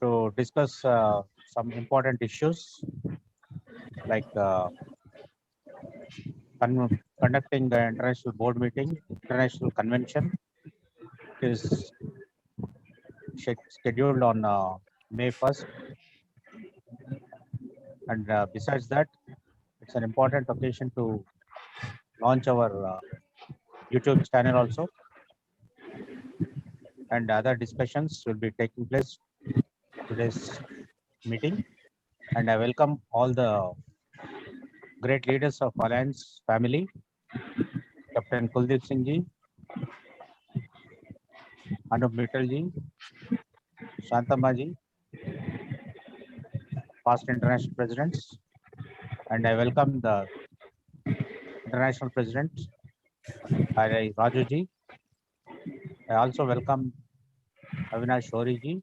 to discuss some important issues like conducting the international board meeting, international convention is scheduled on May 1st. And besides that, it's an important occasion to launch our YouTube channel also. And other discussions will be taking place today's meeting. And I welcome all the great leaders of Alliance family, Captain Kuldeep Singh ji, Anup Mittal ji, Shantama ji, past international presidents, and I welcome the international president, Raju ji. I also welcome Avinash Shori ji,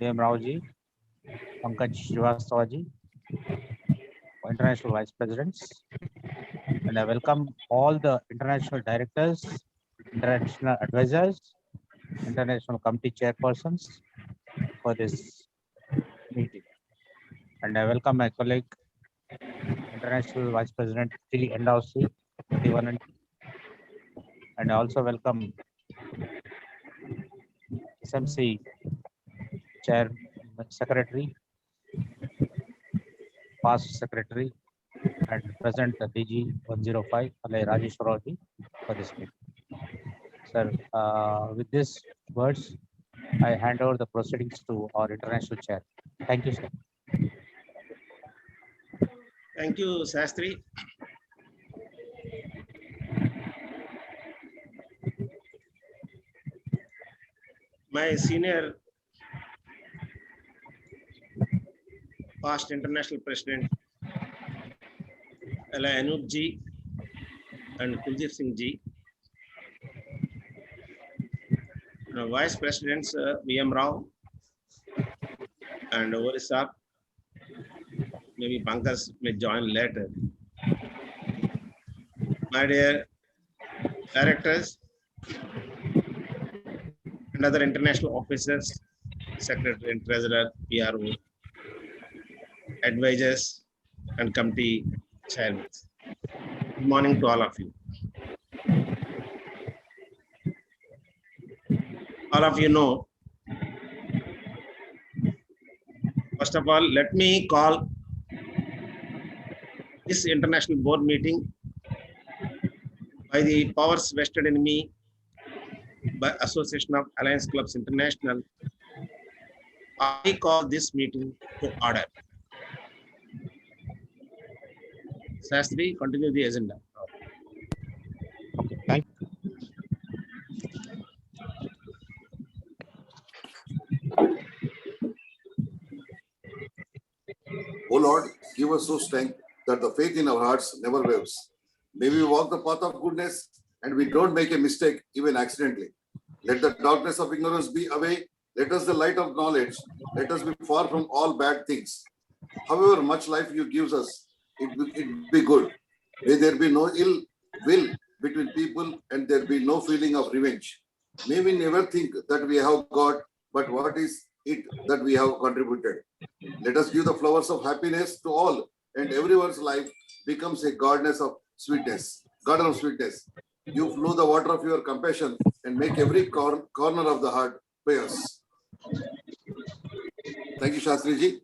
Dem Rao ji, Pankaj Srivastava ji, international vice presidents, and I welcome all the international directors, international advisors, international committee chairpersons for this meeting. And I welcome my colleague, International Vice President Chile Endowsi, and I also welcome SMC Chair Secretary, past Secretary, and Present DG 105, Alay Rajeshwaraji, for this meeting. Sir, with these words, I hand over the proceedings to our international chair. Thank you, sir. Thank you, Sastri. My senior past international president, Alay Anup ji and Kuldeep Singh ji, Vice Presidents VM Rao and Orissa, maybe Pankaj may join later. My dear directors and other international officers, secretary and treasurer, PRO, advisors and committee chairmen. Good morning to all of you. All of you know, first of all, let me call this international board meeting by the powers vested in me by Association of Alliance Clubs International. I call this meeting to order. Sastri, continue the agenda. Okay, thank you. O Lord, give us so strength that the faith in our hearts never waves. May we walk the path of goodness and we don't make a mistake even accidentally. Let the darkness of ignorance be away. Let us the light of knowledge. Let us be far from all bad things. However much life you gives us, it be good. May there be no ill will between people and there be no feeling of revenge. May we never think that we have got, but what is it that we have contributed. Let us give the flowers of happiness to all, and everyone's life becomes a garden of sweetness. You flow the water of your compassion and make every corner of the heart pious. Thank you, Shastri ji.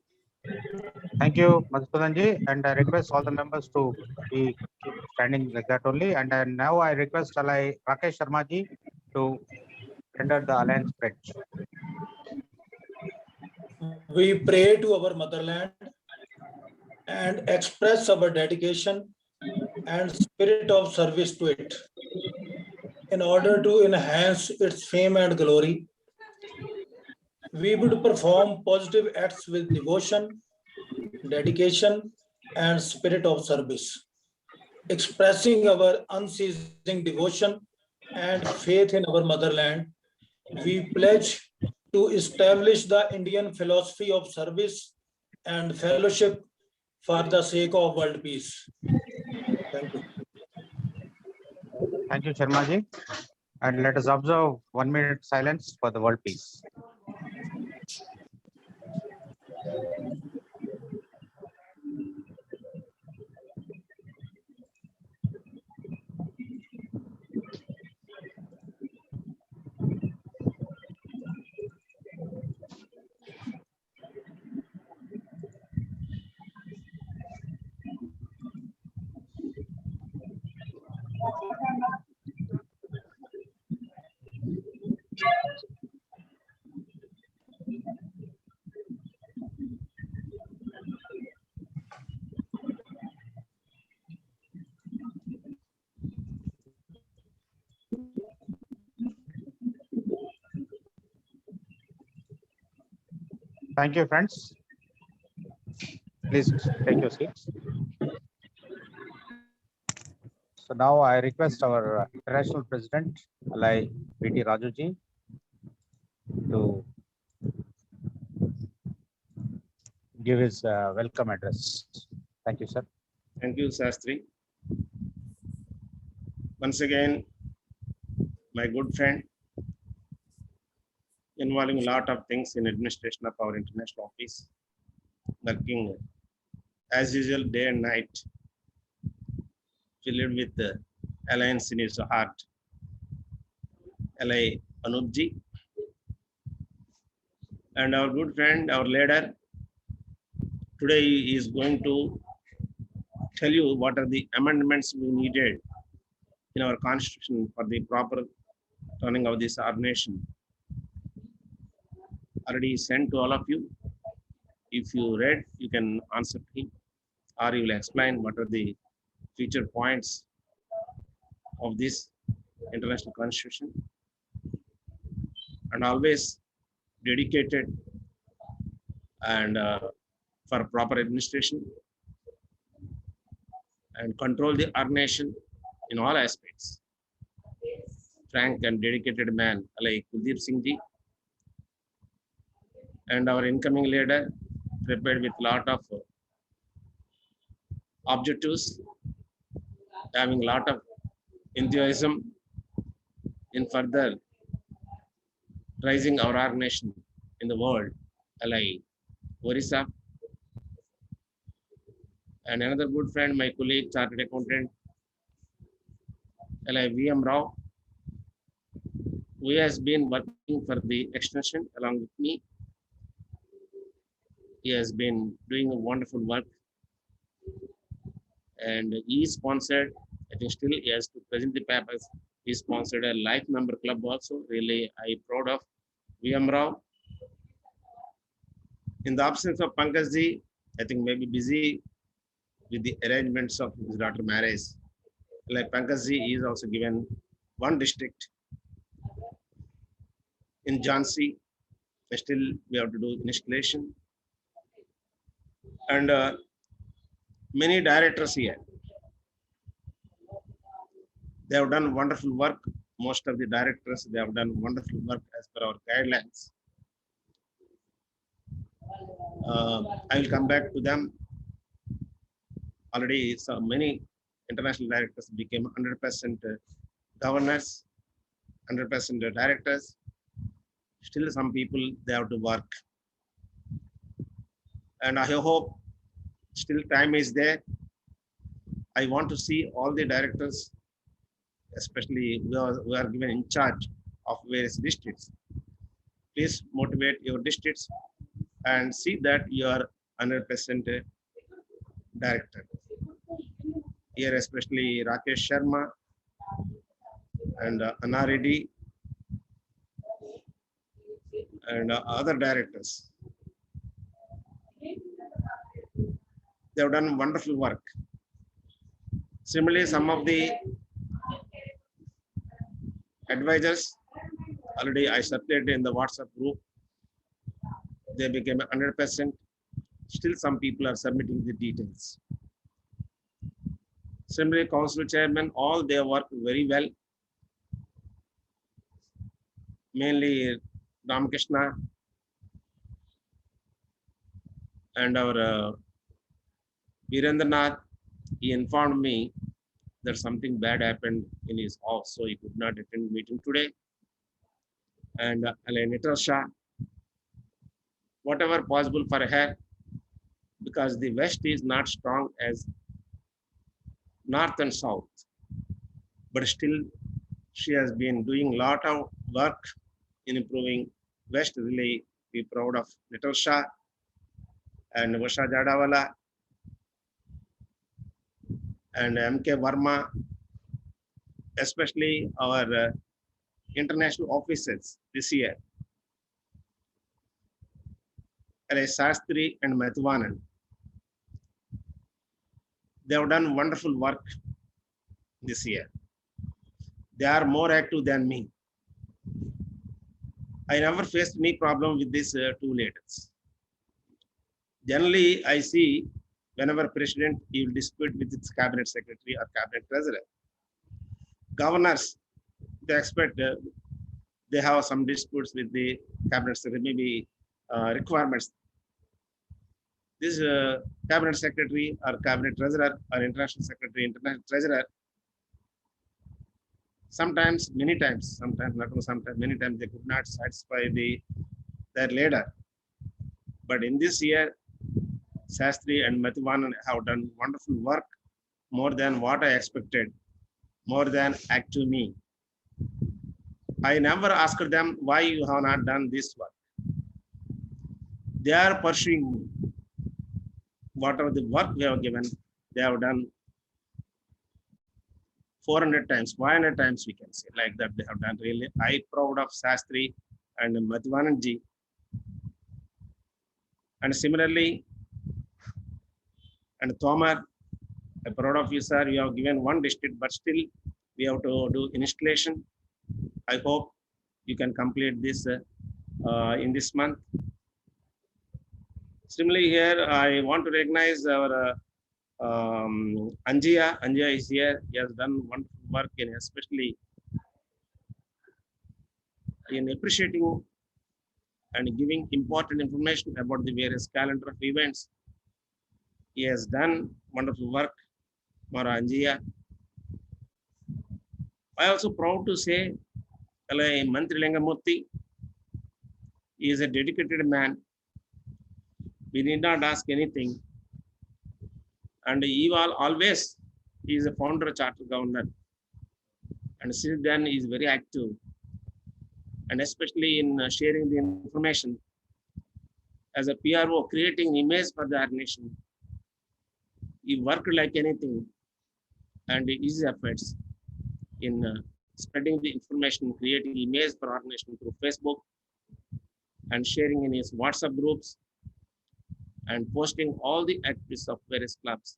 Thank you, Madhusudan ji, and I request all the members to be keep standing like that only. And now I request Rakesh Sharma ji to render the alliance pledge. We pray to our motherland and express our dedication and spirit of service to it in order to enhance its fame and glory. We would perform positive acts with devotion, dedication, and spirit of service, expressing our unceasing devotion and faith in our motherland. We pledge to establish the Indian philosophy of service and fellowship for the sake of world peace. Thank you. Thank you, Sharma ji. And let us observe 1 minute silence for the world peace. Thank you, friends. Please take your seats. So now I request our international president, Alai B.T. Rajuji, to give his welcome address. Thank you, sir. Thank you, Sastri. Once again, my good friend, involving a lot of things in administration of our international office, working as usual day and night, filled with the alliance in his heart. Alai Anupji, and our good friend, our leader, today is going to tell you what are the amendments we needed in our constitution for the proper running of this our nation. Already sent to all of you. If you read, you can answer him, or you will explain what are the feature points of this international constitution, and always dedicated and for proper administration and control the our nation in all aspects. Frank and dedicated man like Kuldeep Singh ji, and our incoming leader prepared with lot of objectives, having lot of enthusiasm in further raising our nation in the world, like Orissa. And another good friend, my colleague, chartered accountant, like V.M. Rao, who has been working for the extension along with me. He has been doing a wonderful work, and he is sponsored. I think still he has to present the papers. He sponsored a life member club also. Really, I proud of V.M. Rao. In the absence of Pankaj ji, I think maybe busy with the arrangements of his daughter marriage. Like Pankaj ji is also given one district in Jhansi. Still, we have to do installation. And many directors here, they have done wonderful work. Most of the directors, they have done wonderful work as per our guidelines. I will come back to them. Already so many international directors became 100% governors, 100% directors. Still some people, they have to work. And I hope still time is there. I want to see all the directors, especially who are given in charge of various districts. Please motivate your districts and see that you are 100% director. Here especially Rakesh Sharma and Anna Reddy and other directors. They have done wonderful work. Similarly, some of the advisors, already I circulated in the WhatsApp group, they became 100%. Still some people are submitting the details. Similarly, council chairman, all they work very well. Mainly Ramakrishna and our Virendranath, he informed me that something bad happened in his house, so he could not attend meeting today. And Nitar Shah, whatever possible for her, because the West is not strong as North and South, but still she has been doing a lot of work in improving West. Really be proud of Nitar Shah and Vasha Jadawala and M.K. Verma, especially our international officers this year, Sastri and Mathuvanan. They have done wonderful work this year. They are more active than me. I never faced any problem with these two leaders. Generally, I see whenever president he will dispute with its cabinet secretary or cabinet treasurer. Governors, they expect they have some disputes with the cabinet secretary, maybe requirements. This cabinet secretary or cabinet treasurer or international secretary, international treasurer, sometimes, many times, sometimes, not only sometimes, many times they could not satisfy their leader. But in this year, Sastry and Mathivanan have done wonderful work, more than what I expected, more than active me. I never asked them why you have not done this work. They are pursuing whatever the work we have given, they have done 400 times, 500 times, we can say, like that they have done. Really, I proud of Sastry and Mathivananji. And similarly, and Tomar, I'm proud of you, sir. You have given one district, but still we have to do installation. I hope you can complete this in this month. Similarly, here I want to recognize our Anjia. Anjia is here. He has done wonderful work in especially in appreciating and giving important information about the various calendar of events. He has done wonderful work for Anjia. I also proud to say, Mantri Lengamurthy is a dedicated man. We need not ask anything. And he always he is a founder charter governor. And since then he is very active. And especially in sharing the information as a PRO, creating image for the organization. He worked like anything and his efforts in spreading the information, creating image for organization through Facebook and sharing in his WhatsApp groups and posting all the activities of various clubs.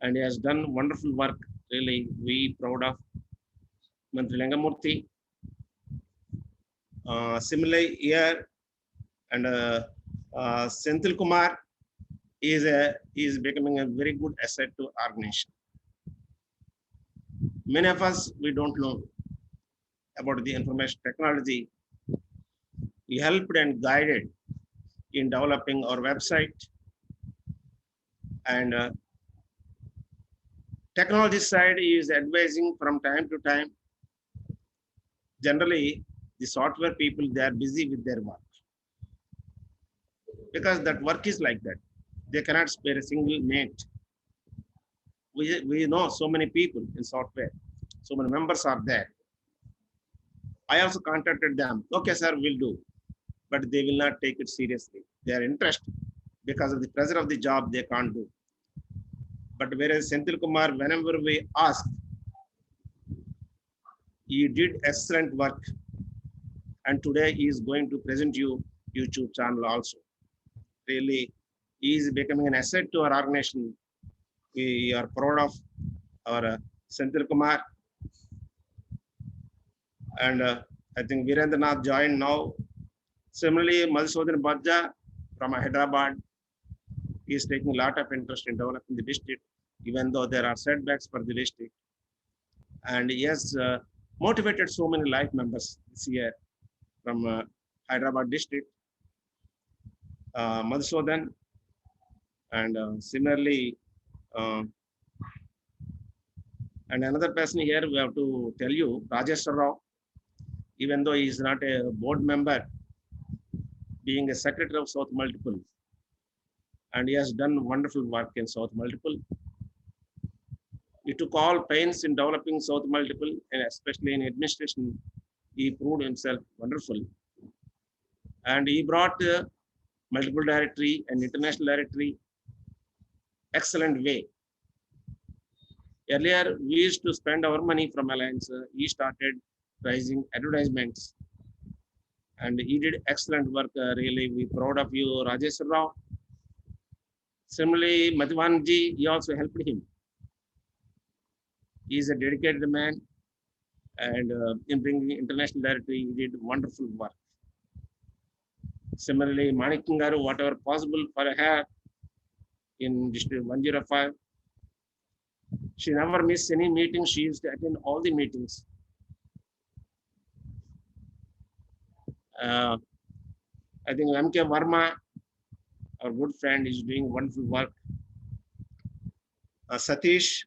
And he has done wonderful work. Really, we proud of Mantri Lengamurthy. Similarly, here and Senthil Kumar is becoming a very good asset to organization. Many of us, we don't know about the information technology. He helped and guided in developing our website and technology side is advising from time to time. Generally, the software people, they are busy with their work because that work is like that. They cannot spare a single minute. We know so many people in software, so many members are there. I also contacted them. Okay, sir, we'll do, but they will not take it seriously. They are interested because of the pressure of the job, they can't do. But whereas Senthil Kumar, whenever we asked, he did excellent work. And today he is going to present you YouTube channel also. Really, he is becoming an asset to our organization. We are proud of our Senthil Kumar. And I think Virendranath joined now. Similarly, Madhusudan Bajja from Hyderabad is taking a lot of interest in developing the district, even though there are setbacks for the district. And he has motivated so many life members this year from Hyderabad district. Madhusudan and similarly, and another person here we have to tell you, Rajesh Rao, even though he is not a board member, being a secretary of South Multiple, and he has done wonderful work in South Multiple. He took all pains in developing South Multiple, and especially in administration, he proved himself wonderful. And he brought multiple directory and international directory, excellent way. Earlier, we used to spend our money from Alliance. He started raising advertisements. And he did excellent work. Really, we proud of you, Rajesh Rao. Similarly, Mathivananji, he also helped him. He is a dedicated man. And in bringing international directory, he did wonderful work. Similarly, Manikangaru, whatever possible for her in District 105. She never missed any meeting. She used to attend all the meetings. I think M.K. Verma, our good friend, is doing wonderful work. Satish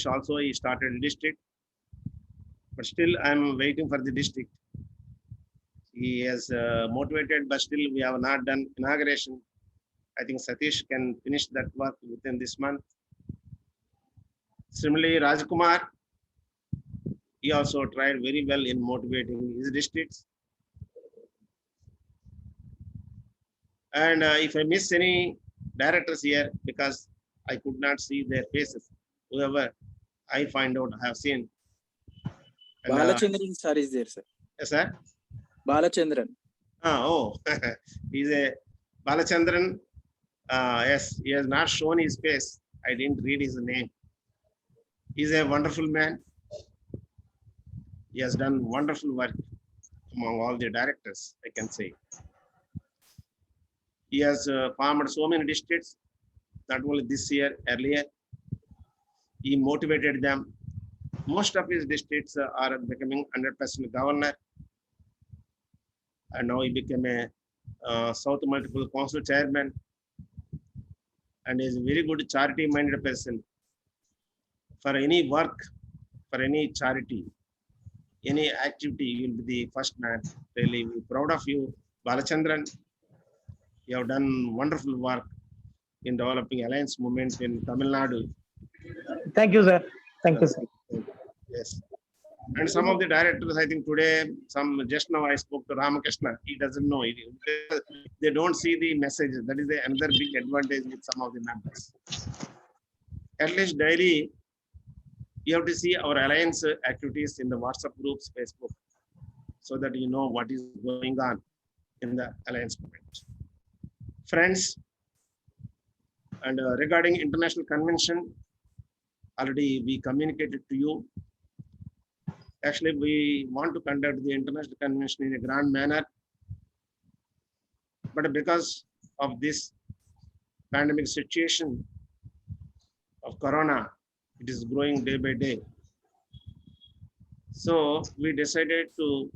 also, he started district, but still I'm waiting for the district. He has motivated, but still we have not done inauguration. I think Satish can finish that work within this month. Similarly, Rajkumar, he also tried very well in motivating his districts. And if I miss any directors here, because I could not see their faces, whoever I find out I have seen. And, Balachandran sir is there, sir. yes, sir. Balachandran. He's a Balachandran. Yes, he has not shown his face. I didn't read his name. He's a wonderful man. He has done wonderful work among all the directors, I can say. He has farmed so many districts, not only this year, earlier. He motivated them. Most of his districts are becoming 100% governor. And now he became a South Multiple Council chairman. And is a very good charity-minded person. For any work, for any charity, any activity, you will be the first man. Really, we're proud of you, Balachandran. You have done wonderful work in developing alliance movement in Tamil Nadu. Thank you, sir. Thank you, sir. Yes. And some of the directors, I think today, just now I spoke to Ramakrishna. He doesn't know it. They don't see the messages. That is another big advantage with some of the members. At least daily, you have to see our alliance activities in the WhatsApp groups, Facebook, so that you know what is going on in the alliance movement. Friends, and regarding international convention, already we communicated to you. Actually, we want to conduct the international convention in a grand manner, but because of this pandemic situation of Corona, it is growing day by day. So we decided to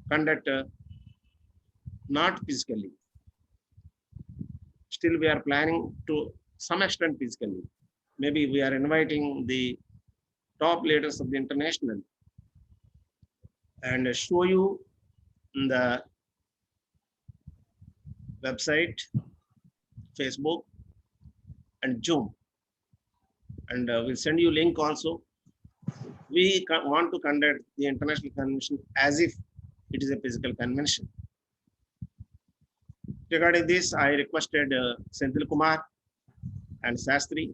conduct not physically. Still, we are planning to some extent physically. Maybe we are inviting the top leaders of the international and show you the website, Facebook, and Zoom. And we'll send you link also. We want to conduct the international convention as if it is a physical convention. Regarding this, I requested Senthil Kumar and Sastri.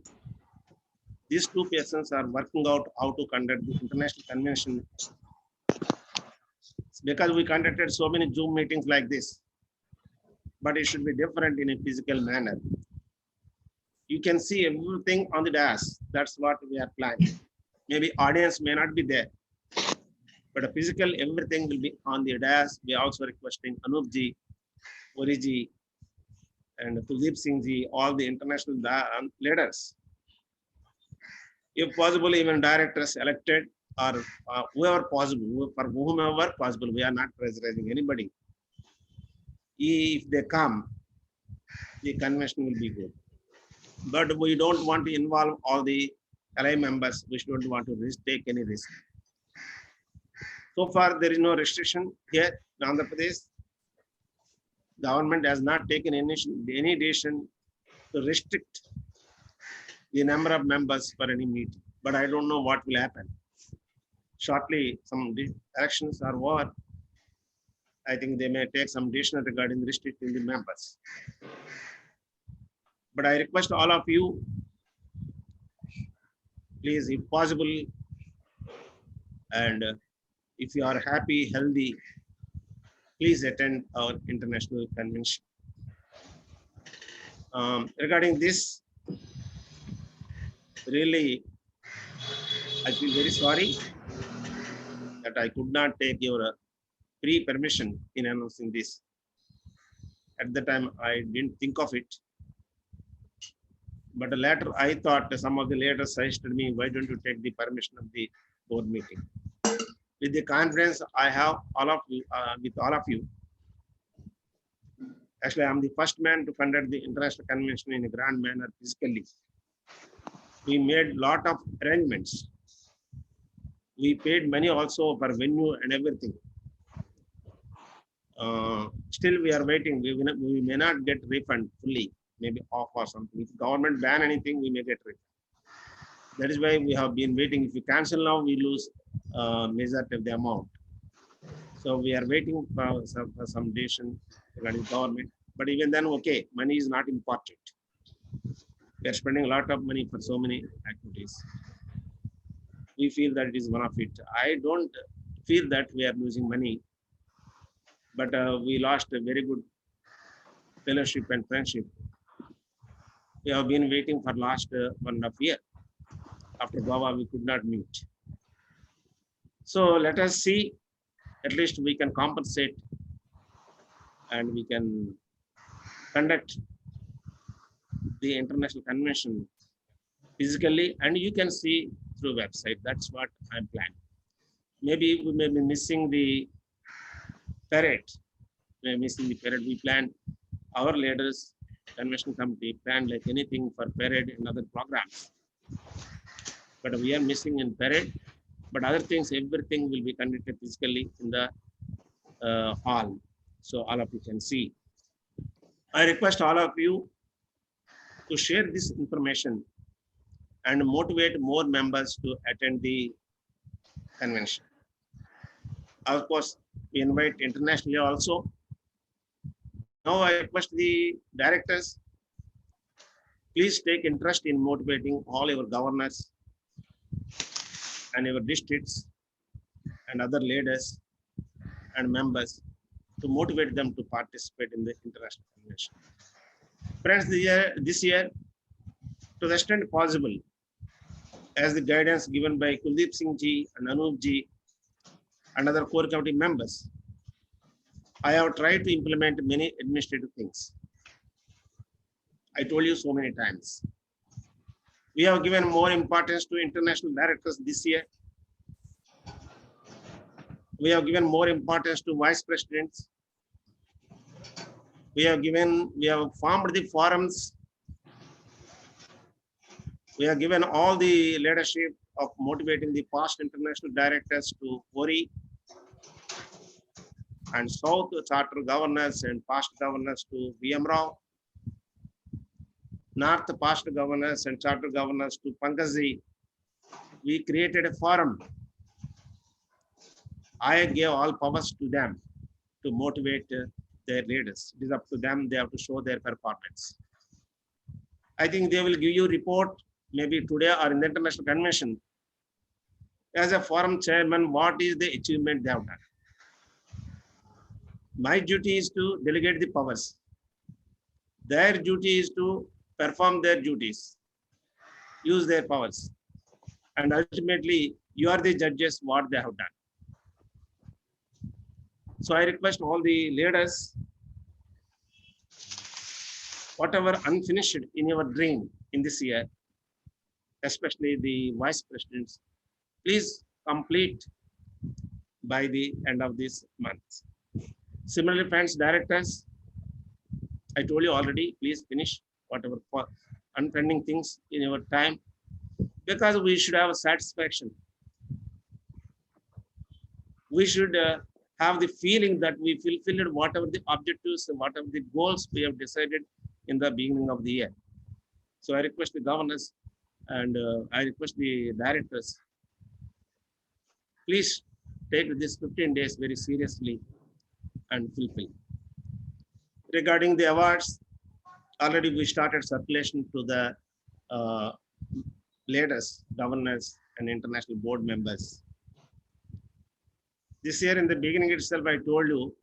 These two persons are working out how to conduct the international convention. Because we conducted so many Zoom meetings like this, but it should be different in a physical manner. You can see everything on the dais. That's what we are planning. Maybe audience may not be there, but a physical, everything will be on the dais. We are also requesting Anupji, Oriji, and Kuldeep Singh ji, all the international leaders. If possible, even directors elected or whoever possible, for whomever possible, we are not pressurizing anybody. If they come, the convention will be good. But we don't want to involve all the LI members. We don't want to take any risk. So far, there is no restriction here in Andhra Pradesh. Government has not taken any decision to restrict the number of members for any meeting. But I don't know what will happen. Shortly, some elections are over. I think they may take some decision regarding restricting the members. But I request all of you, please, if possible, and if you are happy, healthy, please attend our international convention. Regarding this, really, I feel very sorry that I could not take your pre-permission in announcing this. At the time, I didn't think of it. But later, I thought some of the leaders suggested me, why don't you take the permission of the board meeting? With the confidence I have all of you, with all of you. Actually, I'm the first man to conduct the international convention in a grand manner physically. We made lot of arrangements. We paid money also for venue and everything. Still, we are waiting. We may not get refund fully, maybe off or something. If government ban anything, we may get refund. That is why we have been waiting. If we cancel now, we lose majority of the amount. So we are waiting for some decision regarding government. But even then, okay, money is not important. We are spending a lot of money for so many activities. We feel that it is one of it. I don't feel that we are losing money, but we lost a very good fellowship and friendship. We have been waiting for last 1.5 years. After Goa, we could not meet. So let us see, at least we can compensate and we can conduct the international convention physically, and you can see through website. That's what I'm planning. Maybe we may be missing the parade. We are missing the parade. We plan, our leaders, convention committee plan like anything for parade and other programs. But we are missing in parade. But other things, everything will be conducted physically in the hall. So all of you can see. I request all of you to share this information and motivate more members to attend the convention. Of course, we invite internationally also. Now I request the directors, please take interest in motivating all your governors and your districts and other leaders and members to motivate them to participate in the international convention. Friends, this year, to the extent possible, as the guidance given by Kuldeep Singh ji and Anup ji and other core committee members, I have tried to implement many administrative things. I told you so many times. We have given more importance to international directors this year. We have given more importance to vice presidents. We have formed the forums. We have given all the leadership of motivating the past international directors to worry, and South charter governors and past governors to VM Rao, North past governors and charter governors to Pankaj. We created a forum. I gave all powers to them to motivate their leaders. It is up to them. They have to show their performance. I think they will give you report maybe today or in the international convention. As a forum chairman, what is the achievement they have done? My duty is to delegate the powers. Their duty is to perform their duties, use their powers. And ultimately, you are the judges what they have done. So I request all the leaders, whatever unfinished in your dream in this year, especially the vice presidents, please complete by the end of this month. Similarly, friends, directors, I told you already, please finish whatever unpending things in your time, because we should have satisfaction. We should have the feeling that we fulfilled whatever the objectives and whatever the goals we have decided in the beginning of the year. So I request the governors and I request the directors, please take this 15 days very seriously and fulfill. Regarding the awards, already we started circulation to the leaders, governors, and international board members. This year in the beginning itself, I told you,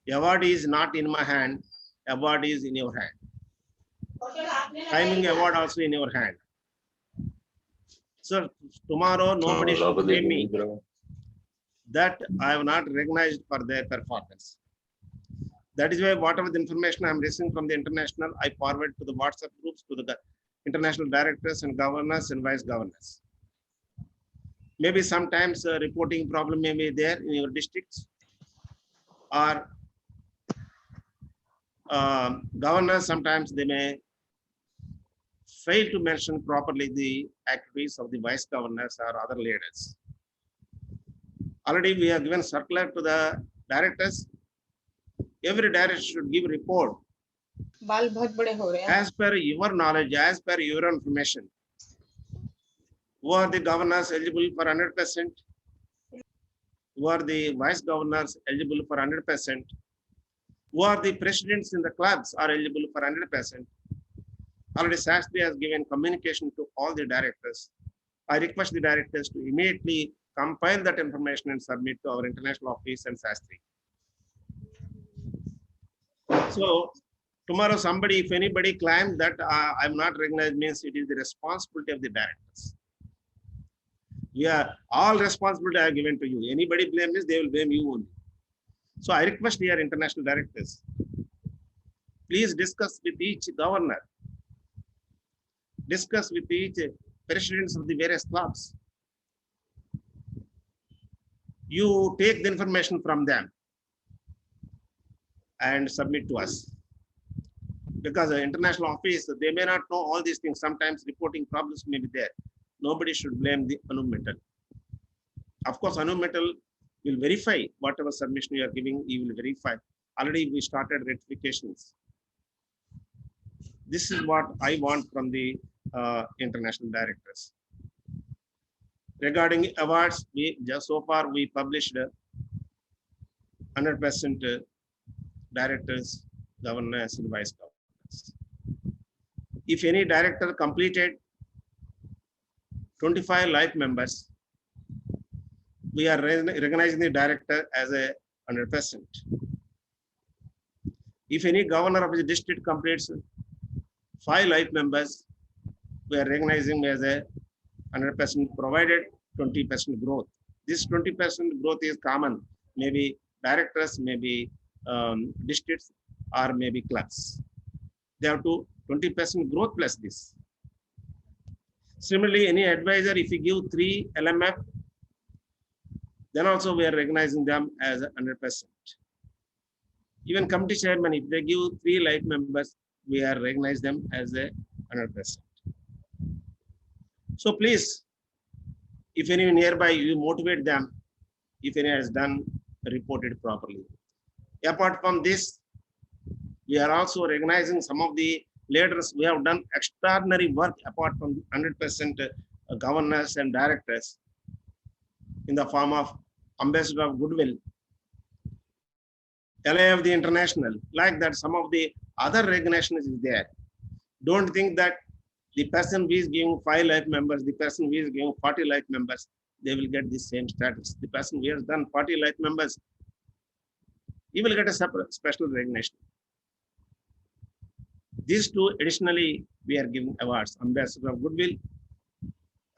the award is not in my hand, award is in your hand. Timing award also in your hand. So tomorrow, nobody should blame me that I have not recognized for their performance. That is why whatever the information I'm receiving from the international, I forward to the WhatsApp groups, to the international directors and governors and vice governors. Maybe sometimes a reporting problem may be there in your districts, or governors, sometimes they may fail to mention properly the activities of the vice governors or other leaders. Already we have given circular to the directors. Every director should give a report बाल बहुत बड़े हो रहे हैं as per your knowledge, as per your information. Who are the governors eligible for 100%? Who are the vice governors eligible for 100%? Who are the presidents in the clubs are eligible for 100%? Already Sastry has given communication to all the directors. I request the directors to immediately compile that information and submit to our international office and Sastry. So tomorrow somebody, if anybody claims that I'm not recognized, means it is the responsibility of the directors. We are all responsibility are given to you. Anybody blame this, they will blame you only. So I request here international directors, please discuss with each governor, discuss with each presidents of the various clubs. You take the information from them and submit to us. Because the international office, they may not know all these things. Sometimes reporting problems may be there. Nobody should blame the Anu Metal. Of course, Anu Metal will verify whatever submission you are giving, he will verify. Already we started rectifications. This is what I want from the international directors. Regarding awards, we just so far we published 100% directors, governors, and vice governors. If any director completed 25 life members, we are recognizing the director as a 100%. If any governor of the district completes 5 life members, we are recognizing as a 100%, provided 20% growth. This 20% growth is common, maybe directors, maybe districts, or maybe clubs. They have to 20% growth plus this. Similarly, any advisor, if you give 3 LMF, then also we are recognizing them as 100%. Even committee chairman, if they give 3 life members, we are recognize them as a 100%. So please, if any nearby, you motivate them. If any has done, report it properly. Apart from this, we are also recognizing some of the leaders who have done extraordinary work apart from 100% governors and directors in the form of Ambassador of Goodwill, LA of the International, like that. Some of the other recognitions is there. Don't think that the person who is giving 5 life members, the person who is giving 40 life members, they will get the same status. The person who has done 40 life members, he will get a separate special recognition. These two additionally, we are giving awards, Ambassador of Goodwill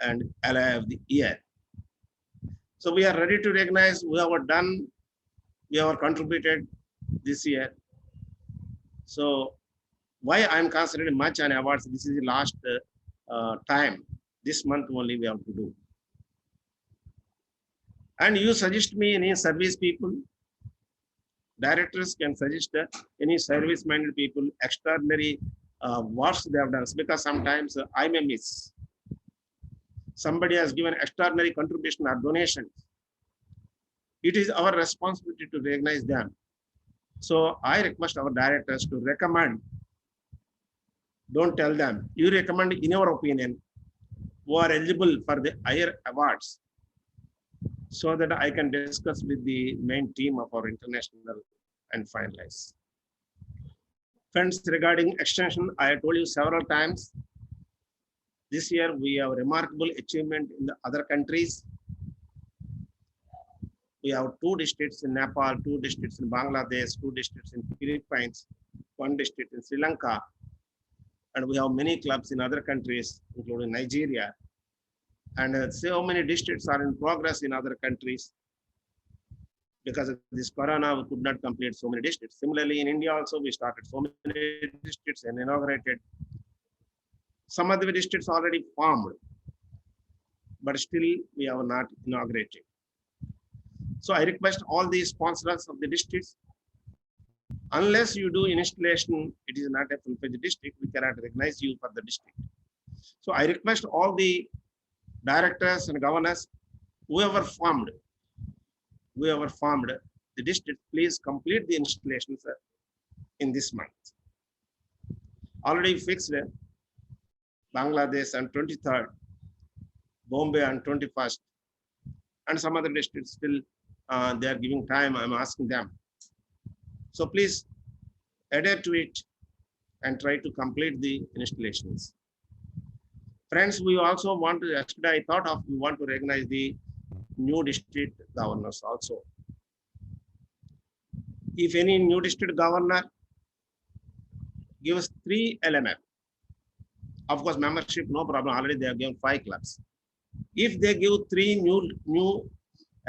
and Ally of the Year. So we are ready to recognize we have done, we have contributed this year. So why I'm concentrating much on awards, this is the last time, this month only we have to do. And you suggest me any service people, directors can suggest any service-minded people, extraordinary works they have done, because sometimes I may miss. Somebody has given extraordinary contribution or donation. It is our responsibility to recognize them. So I request our directors to recommend, don't tell them, you recommend in your opinion, who are eligible for the higher awards, so that I can discuss with the main team of our international and finalize. Friends, regarding extension, I told you several times, this year we have remarkable achievement in the other countries. We have 2 districts in Nepal, 2 districts in Bangladesh, 2 districts in Philippines, 1 district in Sri Lanka, and we have many clubs in other countries, including Nigeria. And so many districts are in progress in other countries. because of this corona, we could not complete so many districts. Similarly, in India also, we started so many districts and inaugurated. Some of the districts already formed, but still we have not inaugurated. So I request all the sponsors of the districts, unless you do installation, it is not a full-fledged district, we cannot recognize you for the district. So I request all the directors and governors, whoever formed the district, please complete the installations in this month. Already fixed Bangladesh on 23rd, Bombay on 21st, and some other districts still they are giving time. I'm asking them. So please adapt to it and try to complete the installations. Friends, we also want to, yesterday I thought of, we want to recognize the new district governors also. If any new district governor gives 3 LMF, of course, membership, no problem. Already they have given 5 clubs. If they give 3 new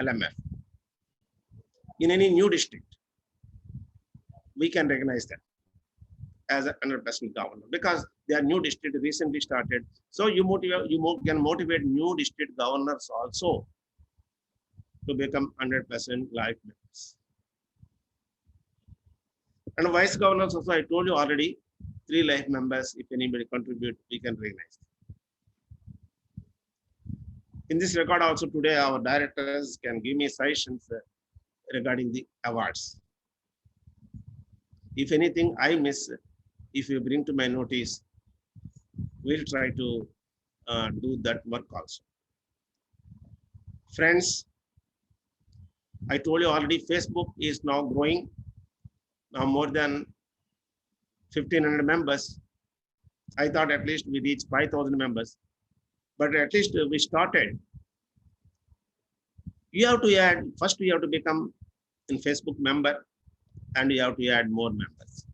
LMF in any new district, we can recognize them as a 100% governor because they are new district recently started. So you can motivate new district governors also to become 100% life members. And vice governors also, I told you already, 3 life members, if anybody contribute, we can recognize. In this regard also today, our directors can give me suggestions regarding the awards. If anything I miss, if you bring to my notice, we'll try to do that work also. Friends, I told you already, Facebook is now growing. Now more than 1,500 members. I thought at least we reach 5,000 members, but at least we started. You have to add, first you have to become a Facebook member and you have to add more members.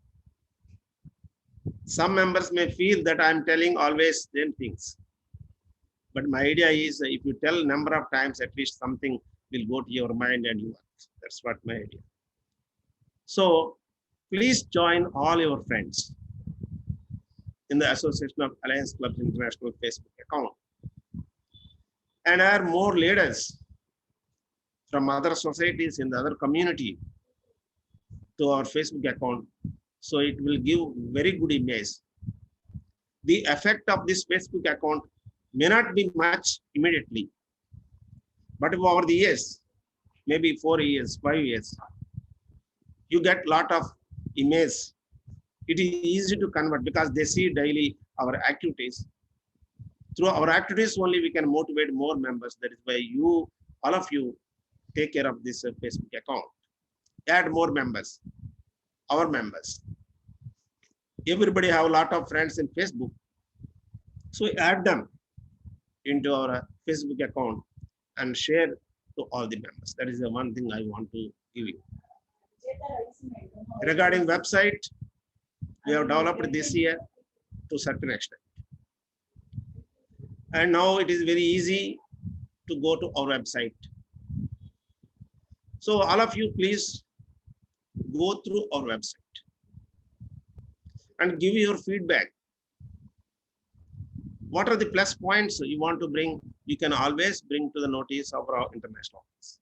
Some members may feel that I'm telling always same things. But my idea is if you tell number of times, at least something will go to your mind and you work. That's what my idea. So please join all your friends in the Association of Alliance Clubs International Facebook account and add more leaders from other societies in the other community to our Facebook account. So it will give very good image. The effect of this Facebook account may not be much immediately, but over the years, maybe 4 years, 5 years, you get lot of image. It is easy to convert because they see daily our activities. Through our activities only we can motivate more members. That is why you, all of you, take care of this Facebook account. Add more members, our members. Everybody have a lot of friends in Facebook. So add them into our Facebook account and share to all the members. That is the one thing I want to give you. Regarding website, we have developed this year to a certain extent. And now it is very easy to go to our website. So all of you, please go through our website and give your feedback. What are the plus points you want to bring? You can always bring to the notice of our international office.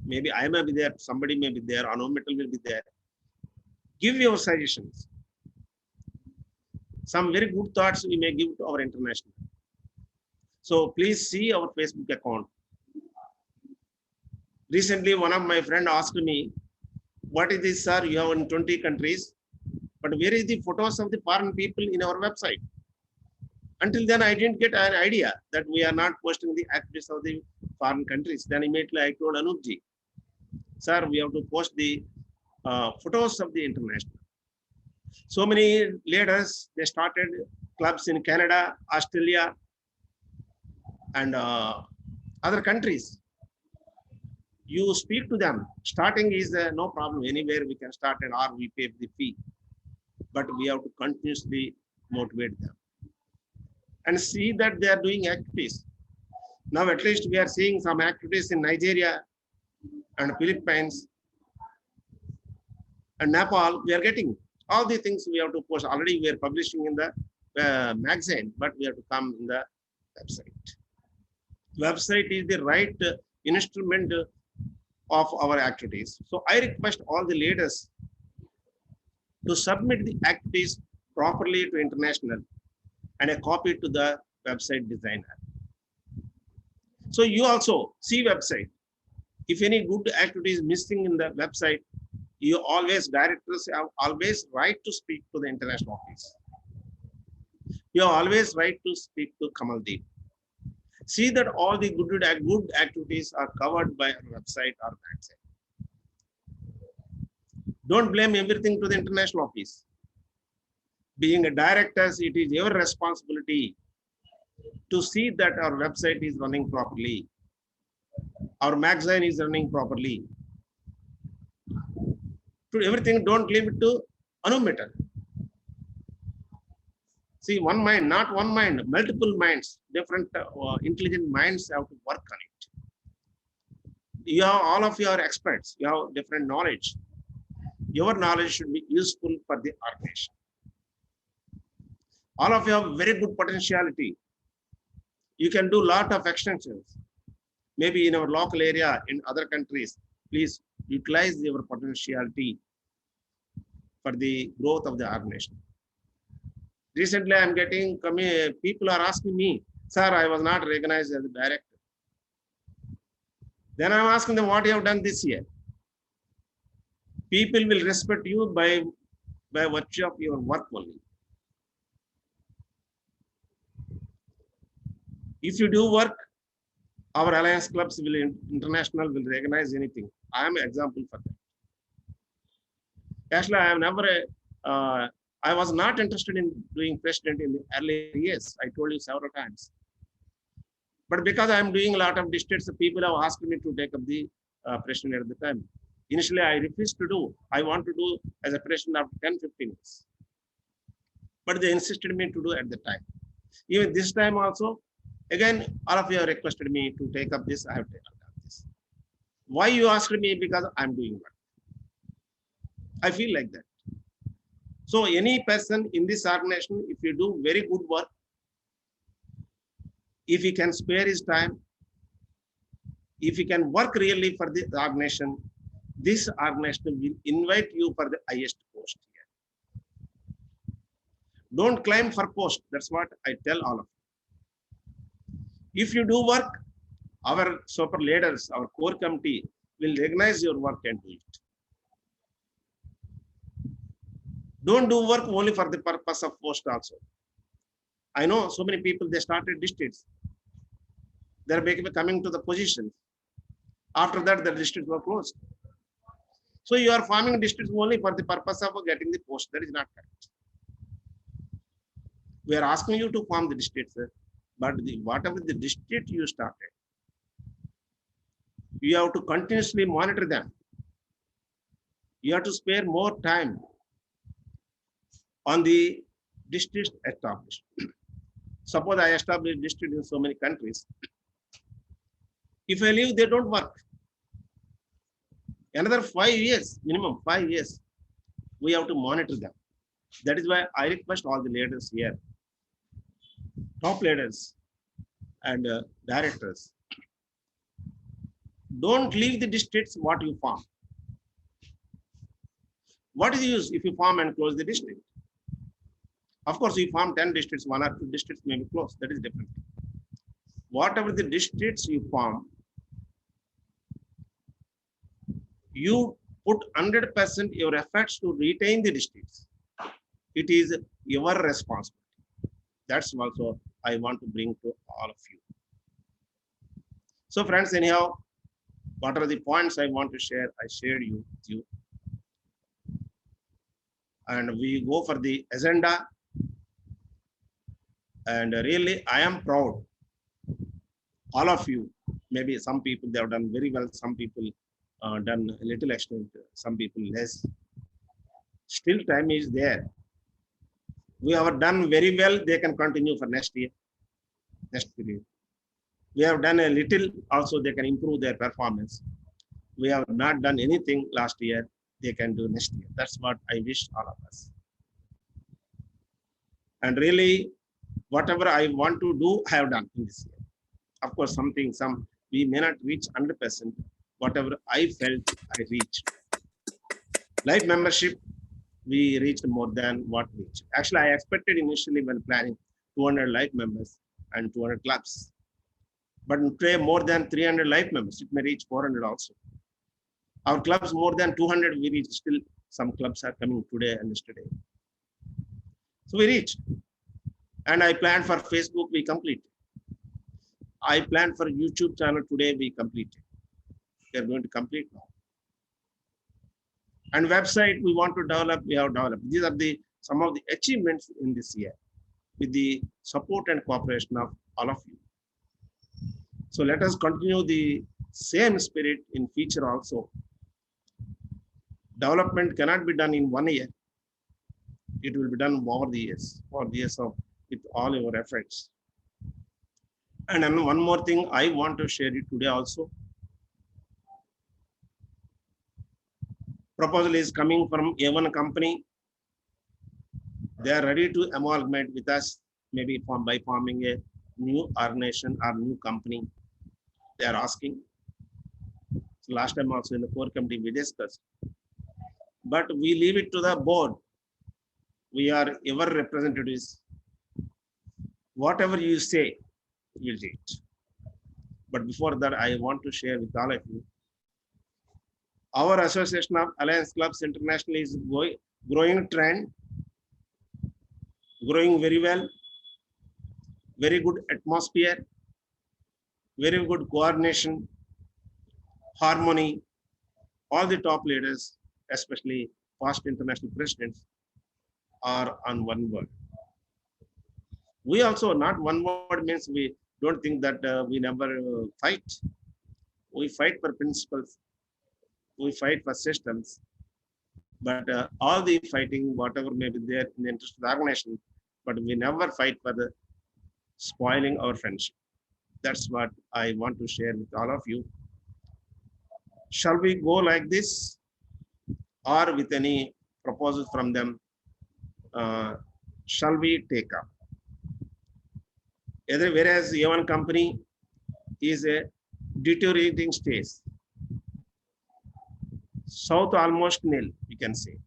Maybe I may be there, somebody may be there, Anu Metal will be there. Give your suggestions. Some very good thoughts we may give to our international. So please see our Facebook account. Recently, one of my friends asked me, what is this, sir? You have in 20 countries, but where is the photos of the foreign people in our website? Until then, I didn't get an idea that we are not posting the activities of the foreign countries. Then immediately I told Anupji, sir, we have to post the photos of the international. So many leaders, they started clubs in Canada, Australia, and other countries. You speak to them. Starting is no problem. Anywhere we can start and or we pay the fee. But we have to continuously motivate them and see that they are doing activities. Now at least we are seeing some activities in Nigeria and Philippines and Nepal, we are getting all the things we have to post. Already we are publishing in the magazine, but we have to come in the website. Website is the right instrument of our activities. So I request all the leaders to submit the activities properly to international and a copy to the website designer. So you also see website. If any good activity is missing in the website, you always, directors have always right to speak to the international office. You have always right to speak to Kamaldeep. See that all the good activities are covered by our website or website. Don't blame everything to the international office. Being a director, it is your responsibility to see that our website is running properly. Our magazine is running properly. To everything, don't leave it to Anumeter. See, one mind, not one mind, multiple minds, different intelligent minds have to work on it. You have, all of you are experts, you have different knowledge. Your knowledge should be useful for the organization. All of you have very good potentiality. You can do a lot of extensions. Maybe in our local area, in other countries, please utilize your potentiality for the growth of the organization. Recently, I'm getting, people are asking me, sir, I was not recognized as a director. Then I'm asking them, what you have done this year? People will respect you by virtue of your work only. If you do work, our alliance clubs will international will recognize anything. I am an example for that. Actually, I have never, I was not interested in doing president in the early years. I told you several times. But because I am doing a lot of districts, people have asked me to take up the president at the time. Initially, I refused to do. I want to do as a president after 10, 15 years. But they insisted me to do at the time. Even this time also, again, all of you have requested me to take up this. I have taken up this. Why you asked me? Because I'm doing work. I feel like that. So any person in this organization, if you do very good work, if he can spare his time, if he can work really for the organization, this organization will invite you for the highest post here. Don't climb for post. That's what I tell all of you. If you do work, our super leaders, our core committee will recognize your work and do it. Don't do work only for the purpose of post also. I know so many people, they started districts. They're coming to the positions. After that, the districts were closed. So you are forming districts only for the purpose of getting the post. That is not correct. We are asking you to form the districts, but whatever the district you started, you have to continuously monitor them. You have to spare more time on the district established. Suppose I establish district in so many countries. If I leave, they don't work. Another 5 years, minimum 5 years, we have to monitor them. That is why I request all the leaders here, top leaders and directors, don't leave the districts what you form. What is the use if you form and close the district? Of course, you form 10 districts, 1 or 2 districts may be closed. That is different. Whatever the districts you form, you put 100% your efforts to retain the districts. It is your responsibility. That's also I want to bring to all of you. So friends, anyhow, what are the points I want to share? I shared with you. And we go for the agenda. And really, I am proud. All of you, maybe some people, they have done very well. Some people done a little extent, some people less. Still time is there. We have done very well. They can continue for next year, next period. We have done a little, also they can improve their performance. we have not done anything last year, they can do next year. That's what I wish all of us. And really, whatever I want to do, I have done in this year. Of course, we may not reach 100%. Whatever I felt, I reached. Life membership, we reached more than what we reached. Actually, I expected initially when planning 200 life members and 200 clubs. But today, more than 300 life members, it may reach 400 also. Our clubs more than 200, we reached. Still, some clubs are coming today and yesterday. So we reached. And I planned for Facebook, we completed. I planned for YouTube channel today, we completed. We are going to complete now. And website we want to develop, we have developed. These are some of the achievements in this year with the support and cooperation of all of you. So let us continue the same spirit in future also. Development cannot be done in 1 year. It will be done over the years of with all your efforts. And then one more thing I want to share it today also. Proposal is coming from A1 company. They are ready to amalgamate with us, maybe by forming a new organization or new company. They are asking. So last time also in the core committee we discussed. But we leave it to the board. We are your representatives. Whatever you say, we'll do it. But before that, I want to share with all of you. Our Association of Alliance Clubs International is growing trend, growing very well, very good atmosphere, very good coordination, harmony. All the top leaders, especially past international presidents, are on one word. We also, not one word means we don't think that we never fight. We fight for principles. We fight for systems. But all the fighting, whatever may be there in the interest of the organization, but we never fight for the spoiling our friendship. That's what I want to share with all of you. Shall we go like this, or with any proposals from them, shall we take up? Whereas A1 company is a deteriorating stage. South almost nil, we can say.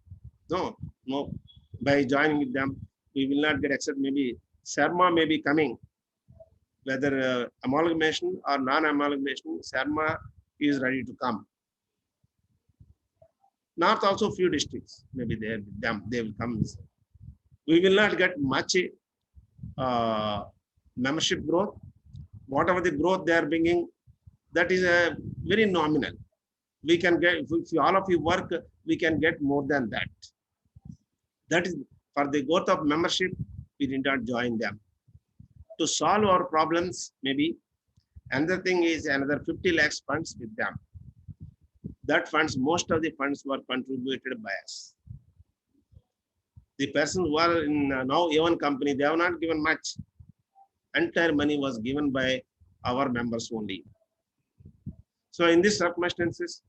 No, by joining with them, we will not get accepted. Maybe SERMA may be coming, whether amalgamation or non-amalgamation, SERMA is ready to come. North also few districts, maybe they will come. We will not get much membership growth. Whatever the growth they are bringing, that is a very nominal. We can get, if all of you work, we can get more than that. That is for the growth of membership, we did not join them. To solve our problems, maybe another thing is another 50 lakhs funds with them. That funds, most of the funds were contributed by us. The persons who are in now A1 company, they have not given much. Entire money was given by our members only. So in these circumstances,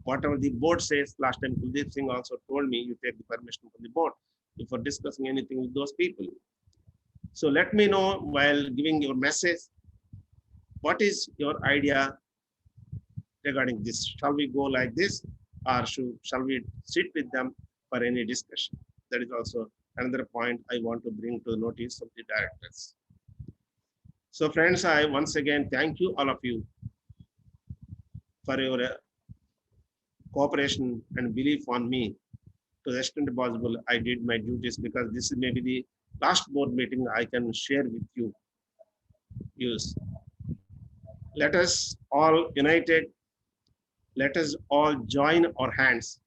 whatever the board says, last time Kuldeep Singh also told me, you take the permission from the board before discussing anything with those people. So let me know while giving your message, what is your idea regarding this? Shall we go like this, or shall we sit with them for any discussion? That is also another point I want to bring to the notice of the directors. So friends, I once again thank you, all of you, for your cooperation and belief on me. To the extent possible, I did my duties, because this is maybe the last board meeting I can share with you. Let us all united. Let us all join our hands.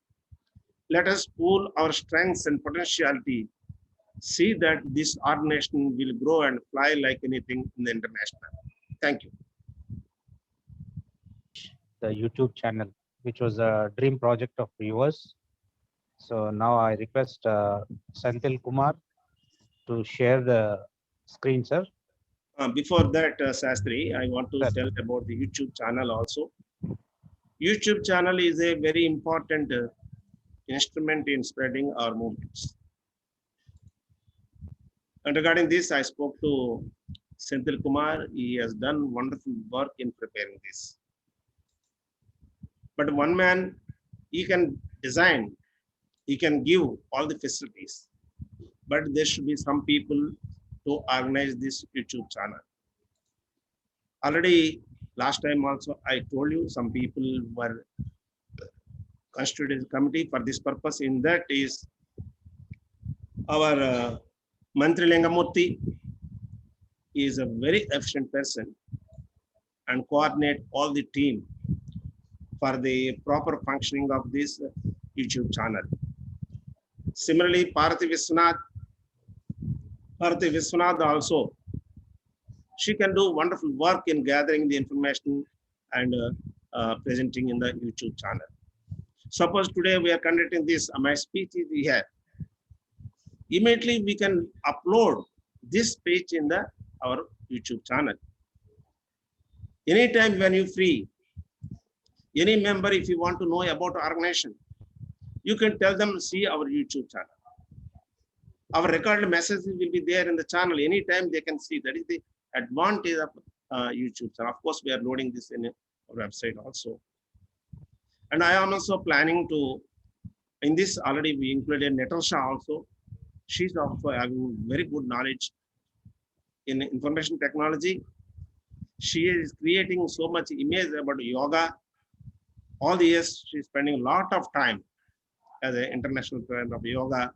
Let us pool our strengths and potentiality. See that this organization will grow and fly like anything in the international. Thank you. The YouTube channel, which was a dream project of viewers. So now I request Senthil Kumar to share the screen, sir. Before that, Sastri, I want to tell about the YouTube channel also. YouTube channel is a very important instrument in spreading our movements. And regarding this, I spoke to Senthil Kumar. He has done wonderful work in preparing this. But one man, he can design, he can give all the facilities, but there should be some people to organize this YouTube channel. Already last time also I told you some people were constituted a committee for this purpose. In that is our Mantri Lengamurthy. He is a very efficient person and coordinate all the team for the proper functioning of this YouTube channel. Similarly, Parthi Viswanath also, she can do wonderful work in gathering the information and presenting in the YouTube channel. Suppose today we are conducting this, my speech is here. Immediately we can upload this speech in our YouTube channel. Anytime when you free, any member, if you want to know about organization, you can tell them, see our YouTube channel. Our recorded messages will be there in the channel. Anytime they can see. That is the advantage of YouTube channel. Of course, we are loading this in our website also. And I am also planning to, in this already we included Netal also. She's also having very good knowledge in information technology. She is creating so much image about yoga. All the years she's spending a lot of time as an international friend of yoga,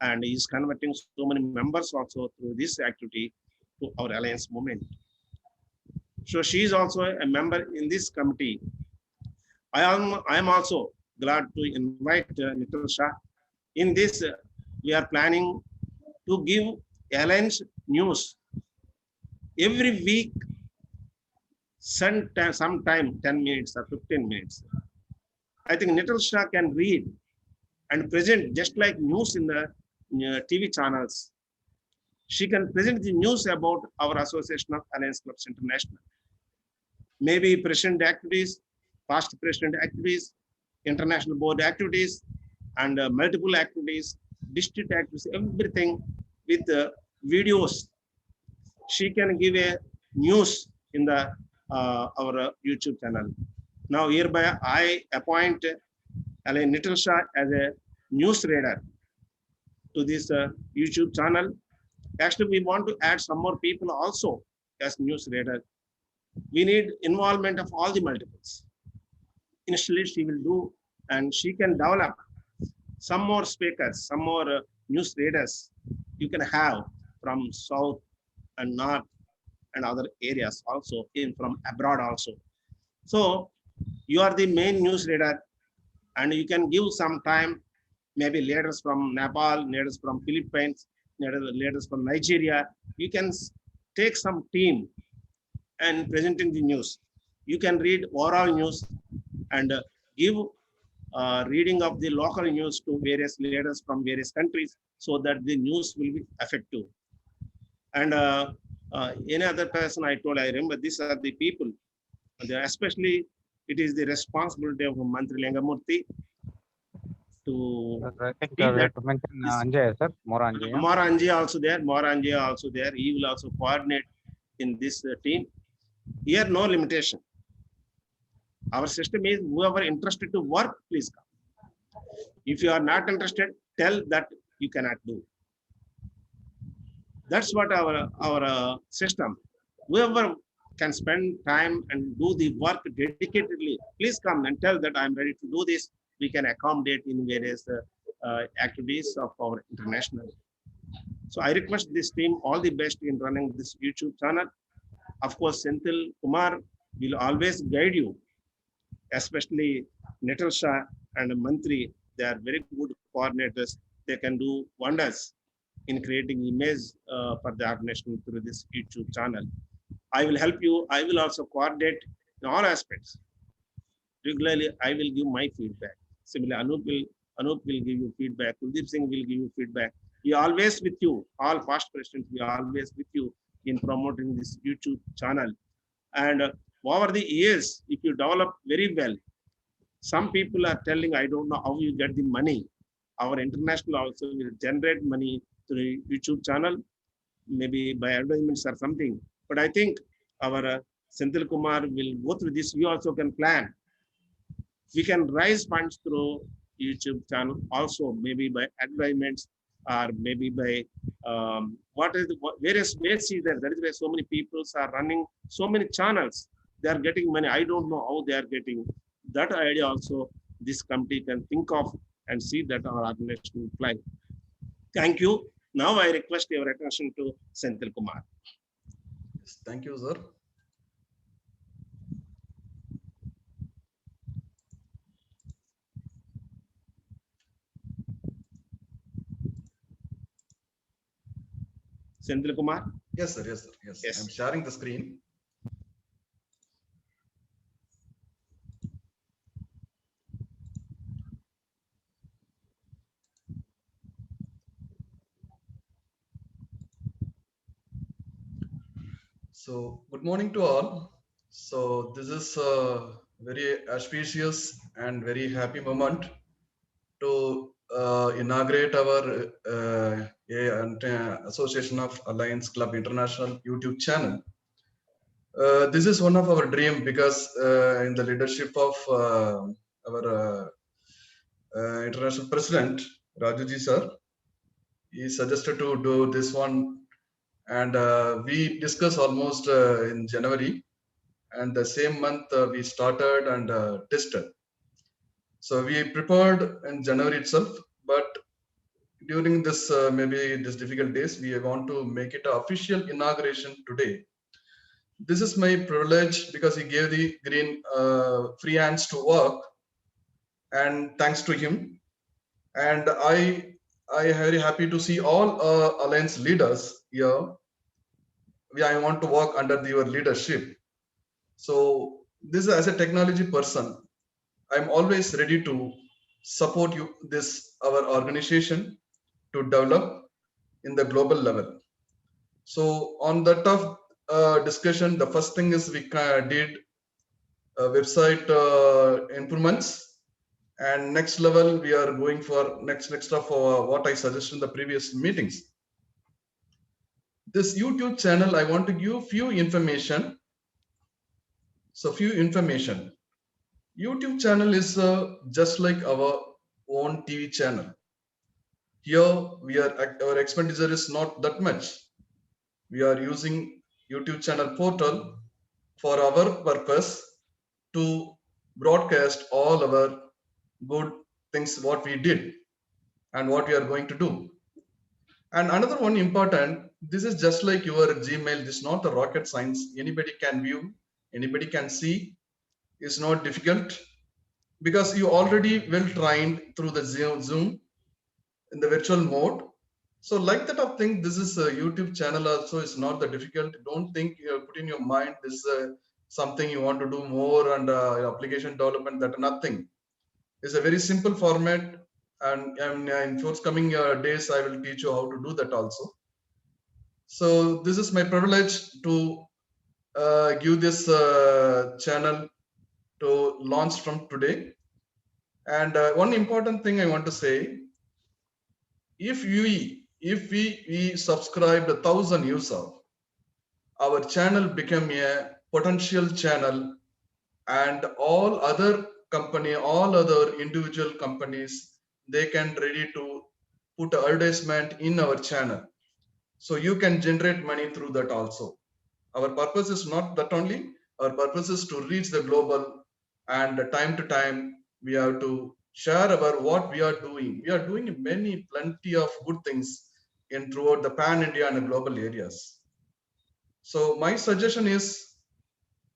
and is converting so many members also through this activity to our alliance movement. So she is also a member in this committee. I am also glad to invite Nikhil Shah. In this, we are planning to give alliance news every week, sometime 10 minutes or 15 minutes. I think Nikhil Shah can read and present just like news in the TV channels. She can present the news about our Association of Alliance Clubs International. Maybe president activities, past president activities, international board activities, and multiple activities, district activities, everything with videos. She can give a news in the our YouTube channel. Now hereby I appoint Nikhil Shah as a news reader to this YouTube channel. Actually, we want to add some more people also as news reader. We need involvement of all the multiples. Initially, she will do, and she can develop some more speakers, some more news readers you can have from south and north and other areas also, in from abroad also. So you are the main news reader, and you can give some time, maybe leaders from Nepal, leaders from Philippines, leaders from Nigeria. You can take some team and presenting the news. You can read overall news and give reading of the local news to various leaders from various countries, so that the news will be effective. And any other person I told, I remember these are the people, especially it is the responsibility of Mantri Lengamurthy to I think be we have that to mention this- Anjay, sir. More Anjay. Mara Anjay also there. Mara Anjay also there. He will also coordinate in this team. Here, no limitation. Our system is whoever interested to work, please come. If you are not interested, tell that you cannot do. That's what our system. Whoever can spend time and do the work dedicatedly, please come and tell that I'm ready to do this. We can accommodate in various activities of our international. So I request this team all the best in running this YouTube channel. Of course, Senthil Kumar will always guide you, especially Nikhil Shah and Mantri. They are very good coordinators. They can do wonders in creating image for the organization through this YouTube channel. I will help you. I will also coordinate in all aspects. Regularly, I will give my feedback. Similarly, Anup will give you feedback. Kuldeep Singh will give you feedback. We are always with you. All past presidents, we are always with you in promoting this YouTube channel. And over the years, if you develop very well, Some people are telling, I don't know how you get the money. Our international also will generate money through YouTube channel, maybe by advertisements or something. But I think our Senthil Kumar will go through this. You also can plan. We can raise funds through YouTube channel also, maybe by advertisements or maybe by various ways is there. That is why so many people are running so many channels. They are getting money. I don't know how they are getting. That idea also this committee can think of and see that our organization will fly. Thank you. Now I request your attention to Senthil Kumar. Yes, thank you, sir. Senthil Kumar. Yes, sir. Yes, sir. Yes. Yes. I'm sharing the screen. So, good morning to all. So, this is a very auspicious and very happy moment to inaugurate our Association of Alliance Club International YouTube channel. This is one of our dream because in the leadership of our international president Rajuji sir, he suggested to do this one, and we discussed almost in January, and the same month we started and tested. So we prepared in January itself, but during this maybe these difficult days, we want to make it an official inauguration today. This is my privilege because he gave the green free hands to work, and thanks to him. And I am very happy to see all alliance leaders here. I want to work under your leadership. So this as a technology person, I'm always ready to support you, this our organization to develop in the global level. So on that of discussion, the first thing is we did website improvements, and next level we are going for next of what I suggested in the previous meetings. This YouTube channel, I want to give few information. So few information. YouTube channel is just like our own TV channel. Here we are, our expenditure is not that much. We are using YouTube channel portal for our purpose to broadcast all our good things what we did and what we are going to do. And another one important, this is just like your Gmail. This is not a rocket science. Anybody can view, anybody can see. It's not difficult because you already well trained through the Zoom in the virtual mode. So like that of thing, this is a YouTube channel also is not that difficult. Don't think you put in your mind this is something you want to do more and application development, that nothing. It's a very simple format, and in forthcoming days I will teach you how to do that also. So this is my privilege to give this channel to launch from today. And one important thing I want to say, if we subscribed 1,000 users, our channel became a potential channel, and all other company, all other individual companies, they can ready to put advertisement in our channel. So you can generate money through that also. Our purpose is not that only, our purpose is to reach the global, and time to time we have to share about what we are doing. We are doing plenty of good things in throughout the pan India and the global areas. So my suggestion is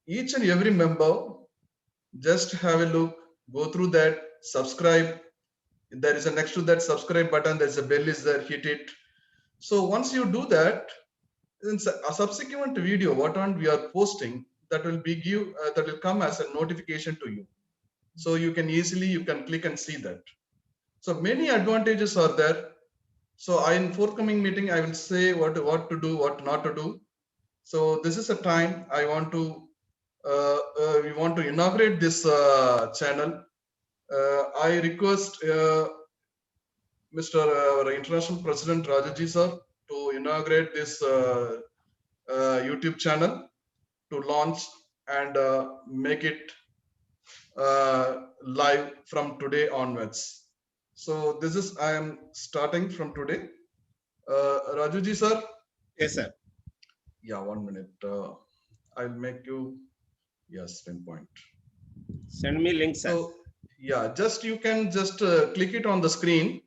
each and every member just have a look, go through that, subscribe. There is a next to that subscribe button, there's a bell is there, hit it. So once you do that, then a subsequent video what on we are posting, that will be that will come as a notification to you. So you can easily, you can click and see that. So many advantages are there. So in forthcoming meeting, I will say what to do, what not to do. So this is a time I want to, we want to inaugurate this channel. I request Mr. Our International President Rajaji sir to inaugurate this YouTube channel to launch and make it live from today onwards. So this is I am starting from today. Rajuji sir. Yes, sir. Yeah, 1 minute. I'll make you yes pinpoint. Send me link, sir. So yeah, just you can just click it on the screen.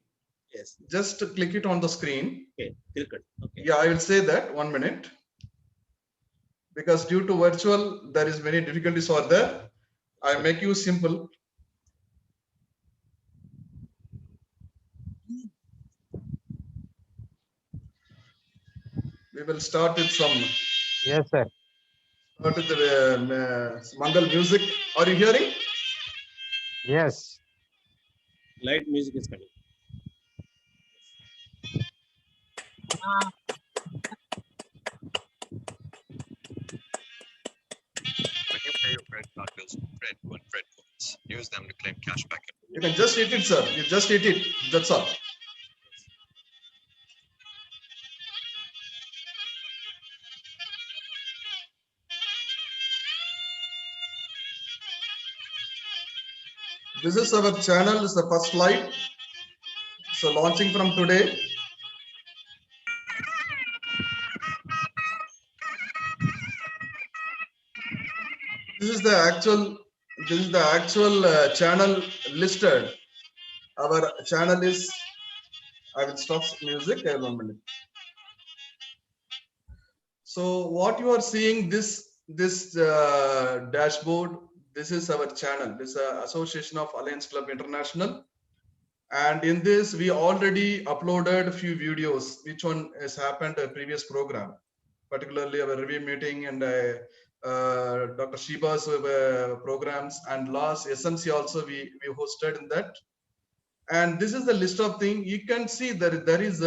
Yes. Just click it on the screen. Okay. Click it. Okay. Yeah, I will say that 1 minute. Because due to virtual, there is many difficulties are there. I make you simple. We will start with some. Yes, sir. Start with the Mangal music. Are you hearing? Yes. Light music is coming. When you pay your credit card bills with Fred Points, use them to claim cash back. You can just hit it, sir. You just hit it. That's all. This is our channel. This is the first slide. So launching from today. This is the actual channel listed. Our channel is. I will stop music. 1 minute. So what you are seeing this dashboard. This is our channel. This is Association of Alliance Club International. And in this, we already uploaded a few videos, which one has happened a previous program, particularly our review meeting and Dr. Shiba's programs, and last SMC also we hosted in that. And this is the list of things you can see that there is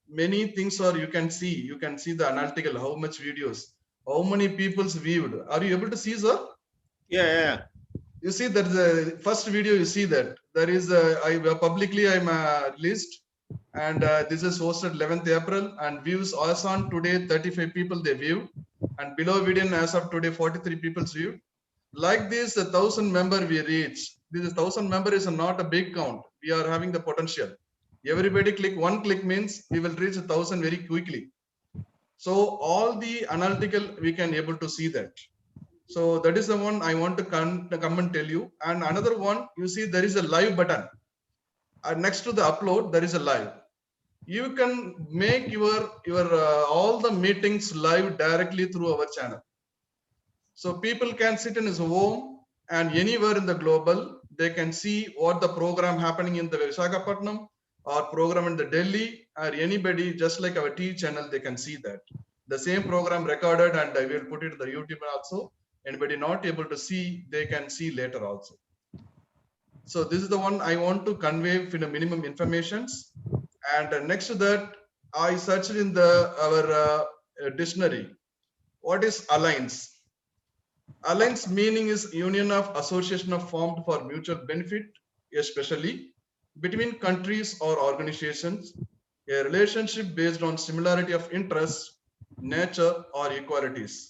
many things, or you can see the analytical, how much videos, how many people's viewed. Are you able to see, sir? Yeah. You see that the first video, you see that there is publicly I'm released, and this is hosted 11th April, and views as on today 35 people they view, and below video as of today 43 people viewed. Like this, 1,000 member we reach. This 1,000 member is not a big count. We are having the potential. Everybody click, one click means we will reach 1,000 very quickly. So all the analytical we can able to see that. So that is the one I want to come and tell you. And another one, you see there is a live button. Next to the upload, there is a live. You can make your all the meetings live directly through our channel. So people can sit in his home and anywhere in the global, they can see what the program happening in the Visakhapatnam or program in the Delhi, or anybody just like our TV channel, they can see that. The same program recorded, and I will put it in the YouTube also. Anybody not able to see, they can see later also. So this is the one I want to convey in a minimum informations. And next to that, I searched in our dictionary. What is alliance? Alliance meaning is union of association of formed for mutual benefit, especially between countries or organizations, a relationship based on similarity of interests, nature, or equalities.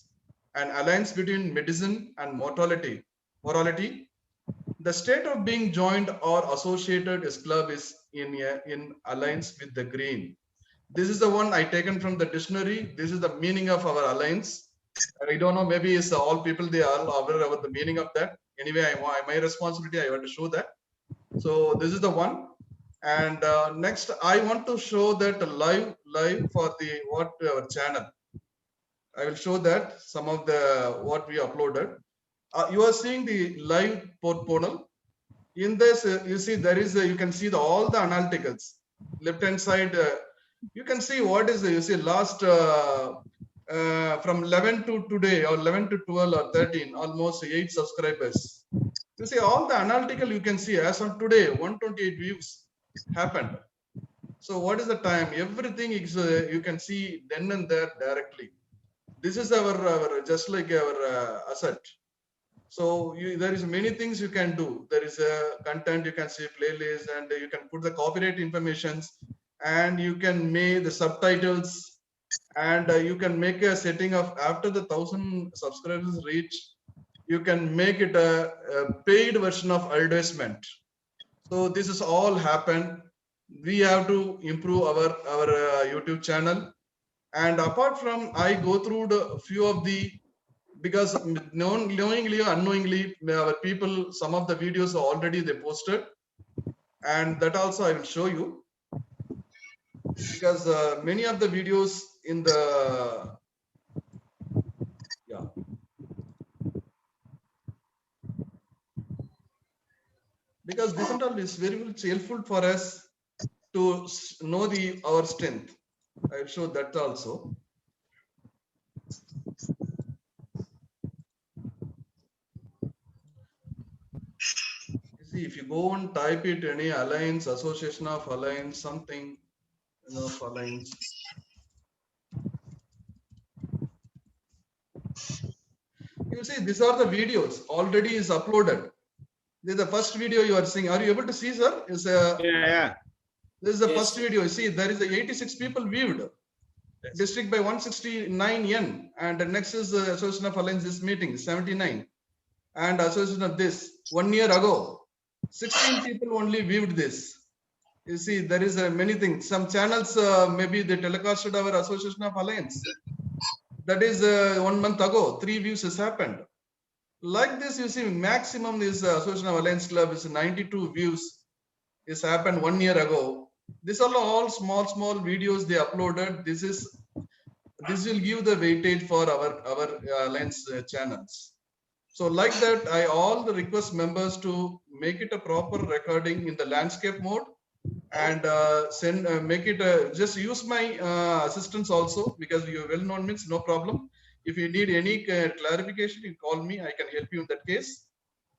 An alliance between medicine and morality. The state of being joined or associated as club is in alliance with the green. This is the one I taken from the dictionary. This is the meaning of our alliance. I don't know, maybe it's all people, they are aware about the meaning of that. Anyway, my responsibility, I want to show that. So this is the one. And next, I want to show that live for our channel. I will show that some of the what we uploaded. You are seeing the live portal. In this, you see there is you can see all the analyticals. Left hand side, you can see what is you see last from 11 to today, or 11 to 12 or 13, almost 8 subscribers. You see all the analytical you can see as of today 128 views happened. So what is the time? Everything is you can see then and there directly. This is our just like our asset. So there is many things you can do. There is a content, you can see playlist, and you can put the copyright informations, and you can make the subtitles, and you can make a setting of after the 1,000 subscribers reach, you can make it a paid version of advertisement. So this is all happened. We have to improve our YouTube channel. And apart from, I go through the few of the, because knowingly or unknowingly, our people, some of the videos are already they posted, and that also I will show you, because many of the videos in the, yeah. Because this and all is very much helpful for us to know our strength. I'll show that also. You see, if you go and type it, any alliance, association of alliance, something, you know, of alliance. You see, these are the videos already is uploaded. This is the first video you are seeing. Are you able to see, sir? Is Yeah. This is the Yes, first video. You see, there is 86 people viewed. District by 169 N, and the next is the Association of Alliance this meeting 79, and Association of this 1 year ago 16 people only viewed this. You see, there is many things. Some channels maybe they telecasted our Association of Alliance. That is 1 month ago, 3 views has happened. Like this, you see, maximum is Association of Alliance Club is 92 views. This happened 1 year ago. These are all small videos they uploaded. This will give the weightage for our Alliance channels. So like that, I all the request members to make it a proper recording in the landscape mode, and make it just use my assistance also, because you well known means no problem. If you need any clarification, you call me, I can help you in that case.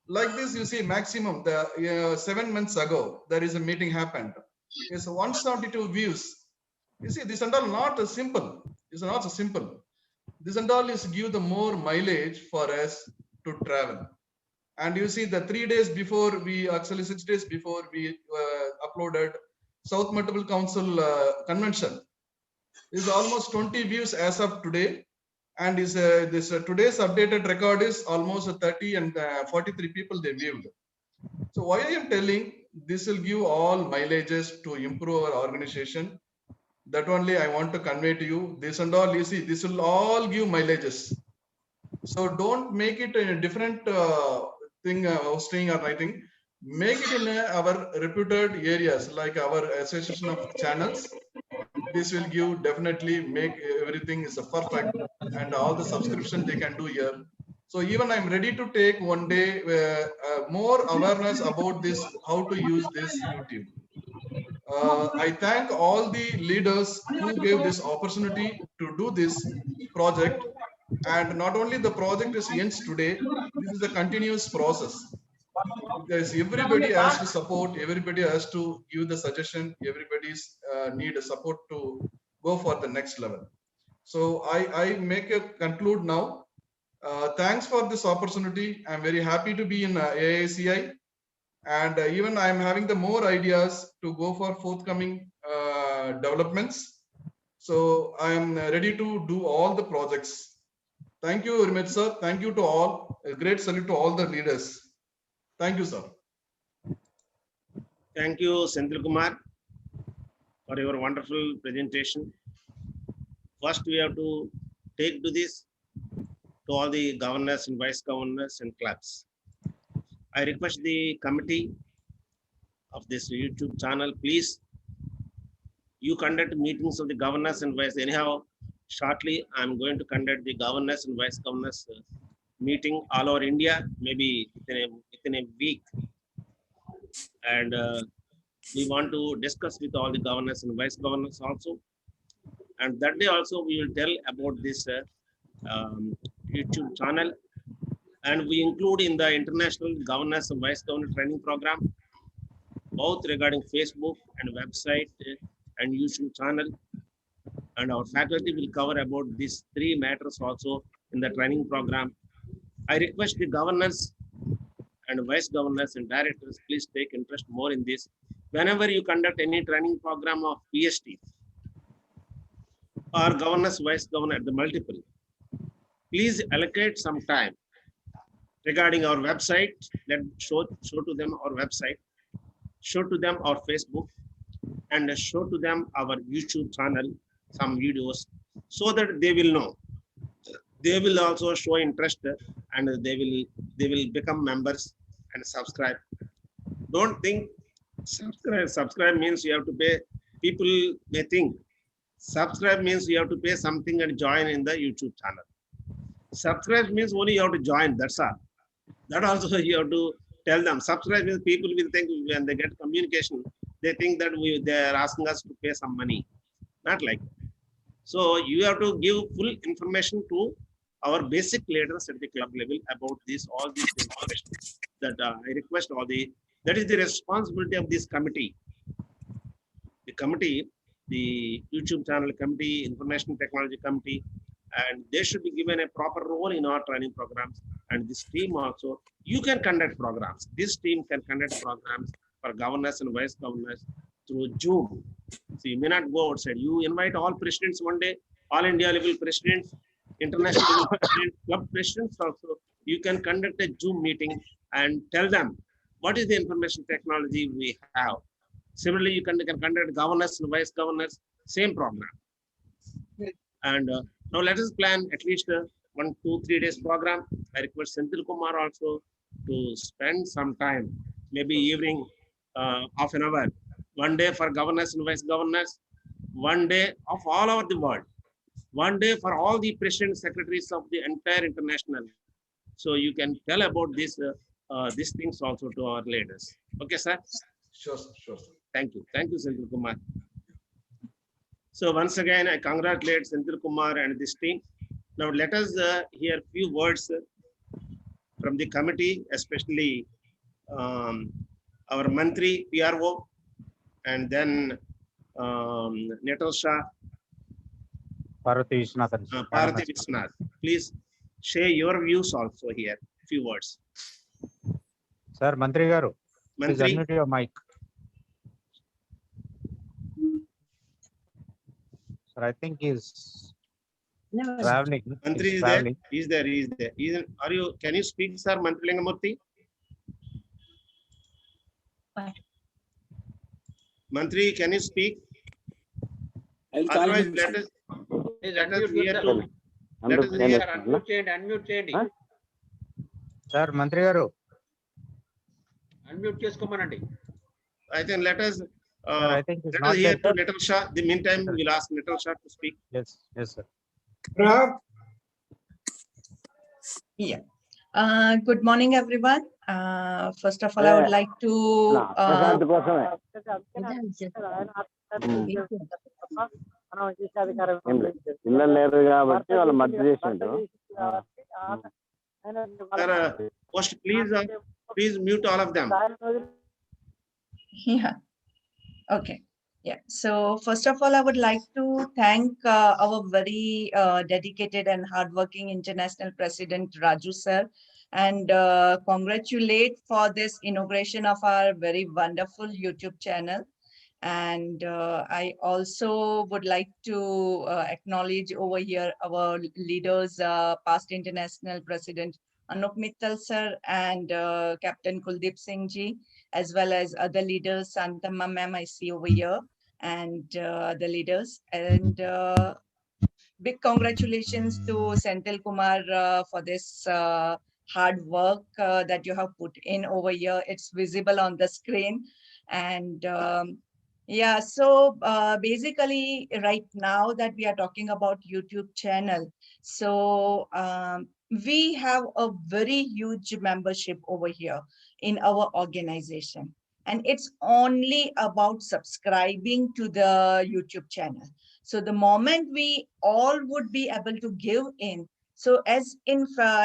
Like this, you see, maximum the 7 months ago there is a meeting happened. It's 172 views. You see, this and all not a simple. It's not so simple. This and all is give the more mileage for us to travel. And you see, the 3 days before we actually 6 days before we uploaded South Multiple Council convention is almost 20 views as of today, and is this today's updated record is almost 30 and 43 people they viewed. So why I am telling this will give all mileages to improve our organization. That only I want to convey to you. This and all, you see, this will all give mileages. So don't make it a different thing, hosting or writing. Make it in our reputed areas like our association of channels. This will give definitely make everything is a perfect, and all the subscription they can do here. So even I'm ready to take one day more awareness about this, how to use this YouTube. I thank all the leaders who gave this opportunity to do this project. And not only the project is ends today, this is a continuous process. Because everybody has to support, everybody has to give the suggestion, everybody's need a support to go for the next level. So I make a conclude now. Thanks for this opportunity. I'm very happy to be in AICI, and even I'm having the more ideas to go for forthcoming developments. So I'm ready to do all the projects. Thank you very much, sir. Thank you to all. A great salute to all the leaders. Thank you, sir. Thank you, Senthil Kumar, for your wonderful presentation. First, we have to take to this to all the governors and vice governors and clubs. I request the committee of this YouTube channel, please, you conduct meetings of the governors and vice. Anyhow, shortly, I'm going to conduct the governors and vice governors meeting all over India, maybe within a week. And we want to discuss with all the governors and vice governors also. And that day also, we will tell about this YouTube channel. And we include in the international governors and vice governor training program, both regarding Facebook and website and YouTube channel. And our faculty will cover about these 3 matters also in the training program. I request the governors and vice governors and directors, please take interest more in this. Whenever you conduct any training program of PST or governors, vice governor, the multiple, please allocate some time regarding our website. Let show to them our website, show to them our Facebook, and show to them our YouTube channel, some videos, so that they will know. They will also show interest, and they will become members and subscribe. Don't think subscribe means you have to pay. People may think subscribe means you have to pay something and join in the YouTube channel. Subscribe means only you have to join, that's all. That also you have to tell them. Subscribe means people will think when they get communication, they think that they are asking us to pay some money. Not like that. So you have to give full information to our basic leaders at the club level about this, all these information that I request all that is the responsibility of this committee. The committee, the YouTube channel committee, information technology committee, and they should be given a proper role in our training programs. And this team also, you can conduct programs. This team can conduct programs for governors and vice governors through Zoom. So you may not go outside. You invite all presidents one day, all India level presidents, international level presidents, club presidents also. You can conduct a Zoom meeting and tell them what is the information technology we have. Similarly, you can conduct governors and vice governors, same program. And now let us plan at least 1, 2, 3 days program. I request Senthil Kumar also to spend some time, maybe evening, half an hour, one day for governors and vice governors, one day of all over the world, one day for all the president secretaries of the entire international. So you can tell about this, these things also to our leaders. Okay, sir? Sure, sir. Sure, sir. Thank you. Thank you, Senthil Kumar. So once again, I congratulate Senthil Kumar and this team. Now let us hear few words from the committee, especially our Mantri PRO, and then Netosha, Parvati Viswanathan. Parvati Viswanath. Please share your views also here. Few words. Sir, Mantri Garu, please Mantri, unmute your mic. Sir, I think he's traveling. Mantri He's is traveling. there. He is there. Are you? Can you speak, sir, Mantri Lingamurthy? Mantri, can you speak? I'll call Otherwise, him. let us hear to. Let us hear. Unmute చేయండి Sir, Mantri Garu. Unmute చేసుకోమనండి I think let us. Sir, I think he's Let not us hear there, to Netosha. The meantime, we'll ask Netosha to speak. Yes, yes, sir. Yeah. Good morning, everyone. First of all, I would like to. పిల్లలు లేరు కాబట్టి వాళ్ళు మద్దతు చేసిండ్రు Sir, host, please mute all of them. Yeah. Okay. Yeah. So first of all, I would like to thank our very dedicated and hardworking international president Raju sir, and congratulate for this inauguration of our very wonderful YouTube channel. And I also would like to acknowledge over here our leaders, past international president Anup Mittal sir and Captain Kuldeep Singh ji, as well as other leaders, Santama ma'am I see over here, and the leaders. And big congratulations to Senthil Kumar for this hard work that you have put in over here. It's visible on the screen. And yeah, so basically right now that we are talking about YouTube channel, so we have a very huge membership over here in our organization, and it's only about subscribing to the YouTube channel. So the moment we all would be able to give in, so as in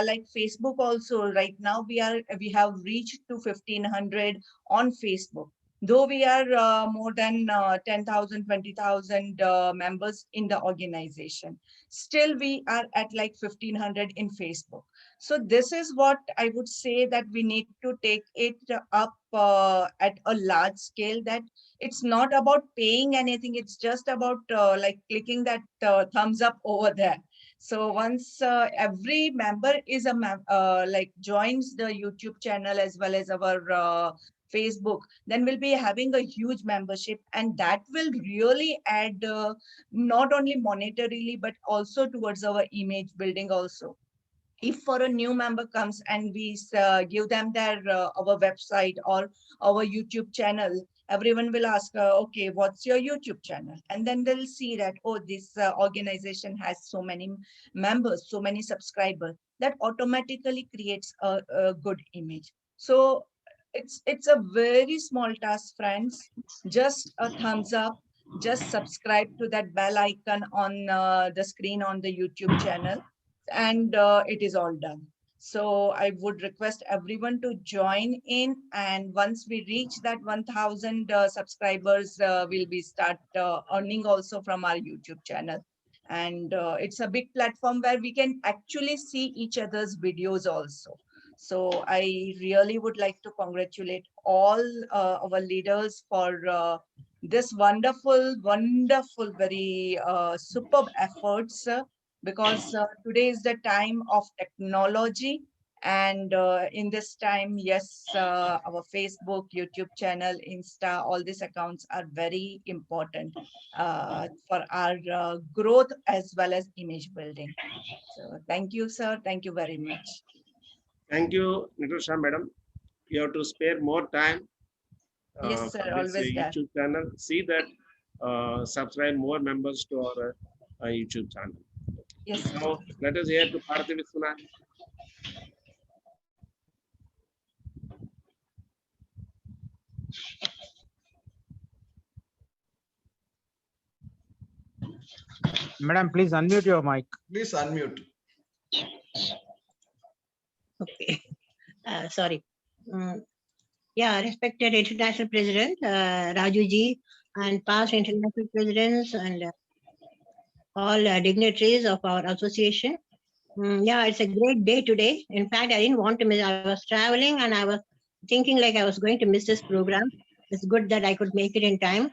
like Facebook also right now we have reached to 1500 on Facebook. Though we are more than 10,000, 20,000 members in the organization, still we are at like 1,500 in Facebook. So this is what I would say, that we need to take it up at a large scale, that it's not about paying anything. It's just about like clicking that thumbs up over there. So once every member is like joins the YouTube channel as well as our Facebook, then we'll be having a huge membership, and that will really add not only monetarily but also towards our image building also. If for a new member comes and we give them their our website or our YouTube channel, everyone will ask, okay, what's your YouTube channel? And then they'll see that, oh, this organization has so many members, so many subscribers. That automatically creates a good image. So it's a very small task, friends. Just a thumbs up, just subscribe to that bell icon on the screen on the YouTube channel, and it is all done. So I would request everyone to join in, and once we reach that 1,000 subscribers, we'll be start earning also from our YouTube channel. And it's a big platform where we can actually see each other's videos also. So I really would like to congratulate all our leaders for this wonderful, very superb efforts, because today is the time of technology. And in this time, yes, our Facebook, YouTube channel, Insta, all these accounts are very important for our growth as well as image building. So thank you, sir. Thank you very much. Thank you, Nitusha madam. You have to spare more time Yes, sir, for this always there. YouTube channel. See that subscribe more members to our YouTube channel. Yes, sir. Now let us hear to Bharati Vishwanath. Madam, please unmute your mic. Please unmute. Okay. Sorry. Yeah, respected International President Raju ji, and past international presidents, and all dignitaries of our association. Yeah, it's a great day today. In fact, I didn't want to miss. I was traveling and I was thinking like I was going to miss this program. It's good that I could make it in time.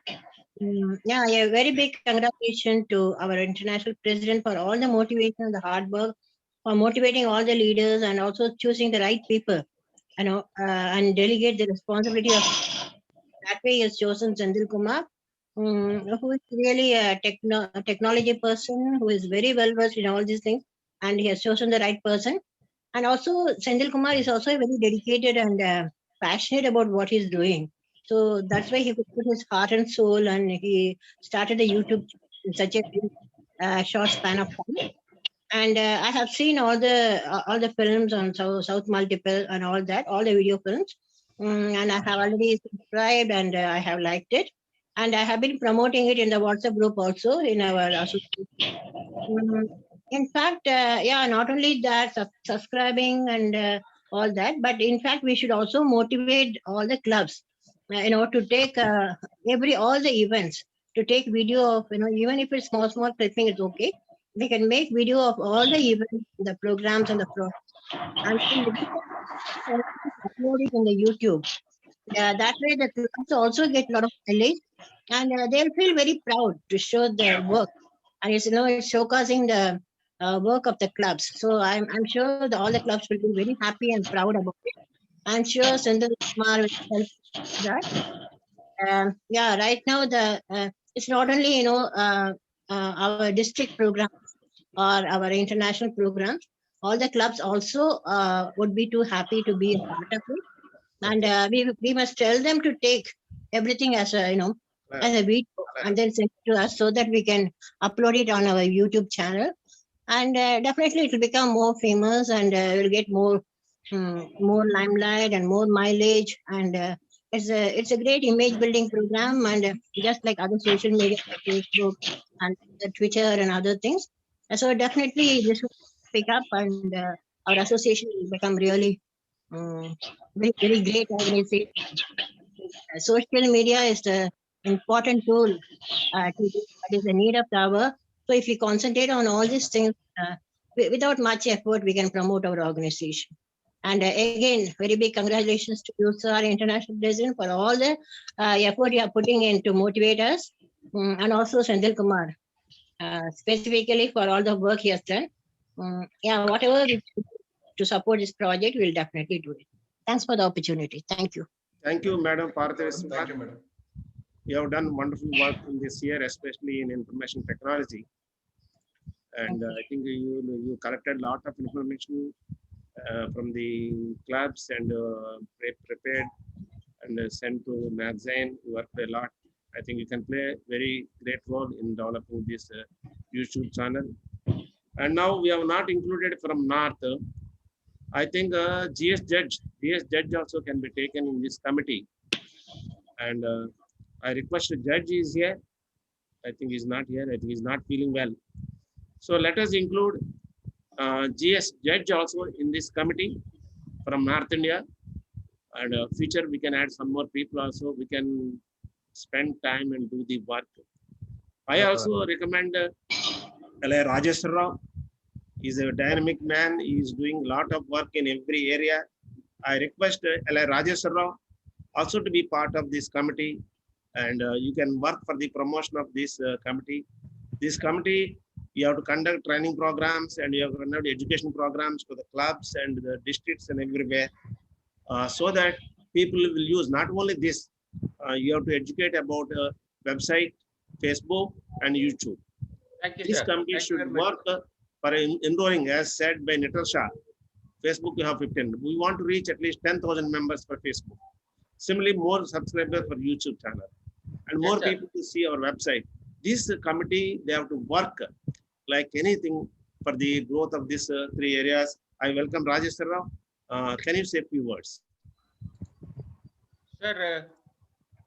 Yeah, a very big congratulations to our international president for all the motivation, the hard work, for motivating all the leaders and also choosing the right people, you know, and delegate the responsibility of that way. He has chosen Sendil Kumar, who is really a technology person who is very well versed in all these things, and he has chosen the right person. And also, Sendil Kumar is also very dedicated and passionate about what he's doing. So that's why he could put his heart and soul, and he started a YouTube in such a short span of time. And I have seen all the films on South Multiple and all that, all the video films, and I have already subscribed and I have liked it, and I have been promoting it in the WhatsApp group also in our association. In fact, yeah, not only that, subscribing and all that, but in fact, we should also motivate all the clubs, to take all the events, to take video of, even if it's small clipping, it's okay. We can make video of all the events, the programs and the and upload it in the YouTube. That way the clubs also get a lot of mileage, and they'll feel very proud to show their work. And it's, it's showcasing the work of the clubs. So I'm sure all the clubs will be very happy and proud about it. I'm sure Sundar Kumar will help that. Yeah, right now it's not only our district programs or our international programs. All the clubs also would be too happy to be a part of it, and we must tell them to take everything as a as a video and then send it to us so that we can upload it on our YouTube channel, and definitely it will become more famous, and we'll get more limelight and more mileage, and it's a great image building program, and just like other social media like Facebook and Twitter and other things. So definitely this will pick up, and our association will become really very, very great organization. social media is the important tool to do what is the need of the hour. So if we concentrate on all these things, without much effort, we can promote our organization. And again, very big congratulations to you, sir, International President, for all the effort you are putting in to motivate us, and also Senthil Kumar, specifically for all the work he has done. Yeah, whatever we do to support this project, we'll definitely do it. Thanks for the opportunity. Thank you. Thank you, Madam Partha Thank Viswanath. you, madam. You have done wonderful work in this year, especially in information technology. And I think you collected a lot of information from the clubs and prepared and sent to magazine. You worked a lot. I think you can play a very great role in developing this YouTube channel. And now we have not included from North. I think GS Judge also can be taken in this committee. And I request the judge is here. I think he's not here. I think he's not feeling well. So let us include GS Judge also in this committee from North India. And future we can add some more people also. We can spend time and do the work. I also recommend L.I. Rajeshwar Rao. He's a dynamic man. He is doing a lot of work in every area. I request L.I. Rajeshwar Rao also to be part of this committee, and you can work for the promotion of this committee. This committee, you have to conduct training programs and you have to conduct education programs to the clubs and the districts and everywhere, so that people will use not only this, you have to educate about website, Facebook and YouTube. Thank you, This sir. committee Thank you should very much. work for enrolling, as said by Nital Shah. Facebook, you have 15. We want to reach at least 10,000 members for Facebook. Similarly, more subscribers for YouTube channel and more Yes, sir. people to see our website. This committee, they have to work like anything for the growth of these three areas. I welcome Rajeshwar Rao. Can you say a few words? Sir,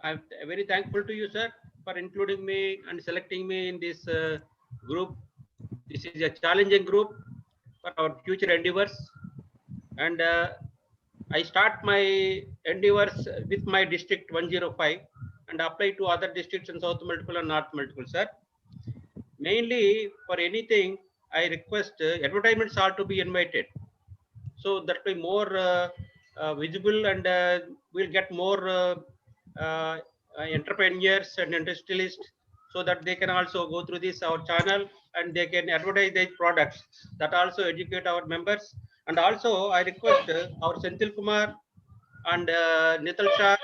I'm very thankful to you, sir, for including me and selecting me in this group. This is a challenging group for our future endeavors. And I start my endeavors with my district 105 and apply to other districts in South Multiple and North Multiple, sir. Mainly for anything, I request advertisements are to be invited. So that will be more visible, and we'll get more entrepreneurs and industrialists, so that they can also go through this our channel and they can advertise their products. That also educate our members. And also I request our Senthil Kumar and Nital Shah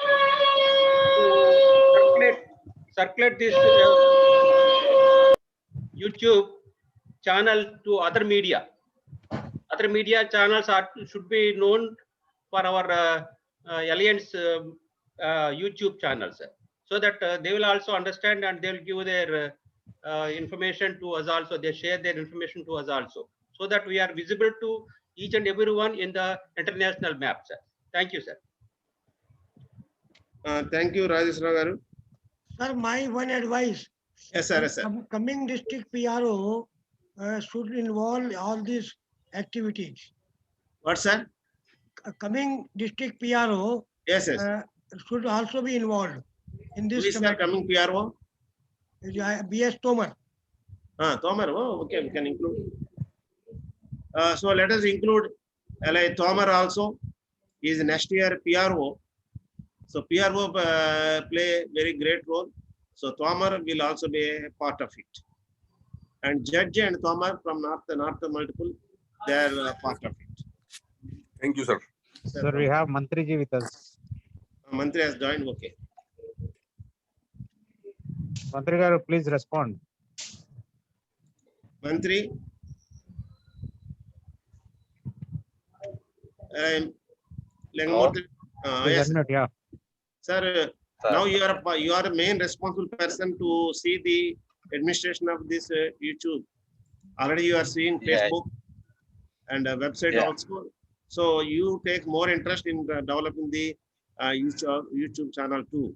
to circulate this YouTube channel to other media. Other media channels should be known for our Alliance YouTube channels, so that they will also understand and they will give their information to us also. They share their information to us also, so that we are visible to each and everyone in the international map, sir. Thank you, sir. Thank you, Rajeshwar Garu. Sir, my one advice. Yes, sir. Yes, sir. Coming district PRO should involve all these activities. What, sir? Coming district PRO Yes, yes. should also be involved in Who this. is the coming PRO? BS Tomar. Tomar. Oh, okay, we can include. So let us include L.I. Tomar also. He is next year PRO. So PRO play very great role. So Tomar will also be a part of it. And Judge and Tomar from North Multiple, they are a part of it. Thank you, sir. Sir, we have Mantri ji with us. Mantri has joined. Okay. Mantri garu, please respond. Mantri. Yes. Yeah. Sir, now you are the main responsible person to see the administration of this YouTube. Already you are seeing Facebook and website also. So you take more interest in developing the YouTube channel too.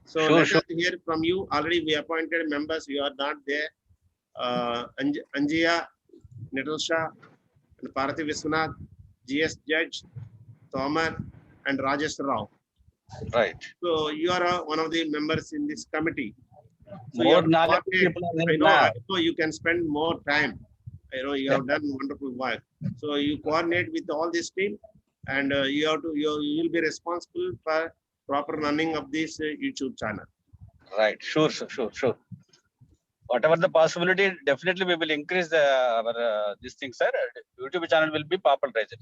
So let us hear from you. Already we appointed members. You are not there. Anjia, Nital Shah, Partha Viswanath, GS Judge, Tomar, and Rajeshwar Rao. Right. So you are one of the members in this committee. So you More have to knowledge coordinate. people are I there. know you can spend more time. I know you have done wonderful work. So you coordinate with all this team, and you will be responsible for proper running of this YouTube channel. Right. Sure. Whatever the possibility, definitely we will increase our this thing, sir. YouTube channel will be popularized.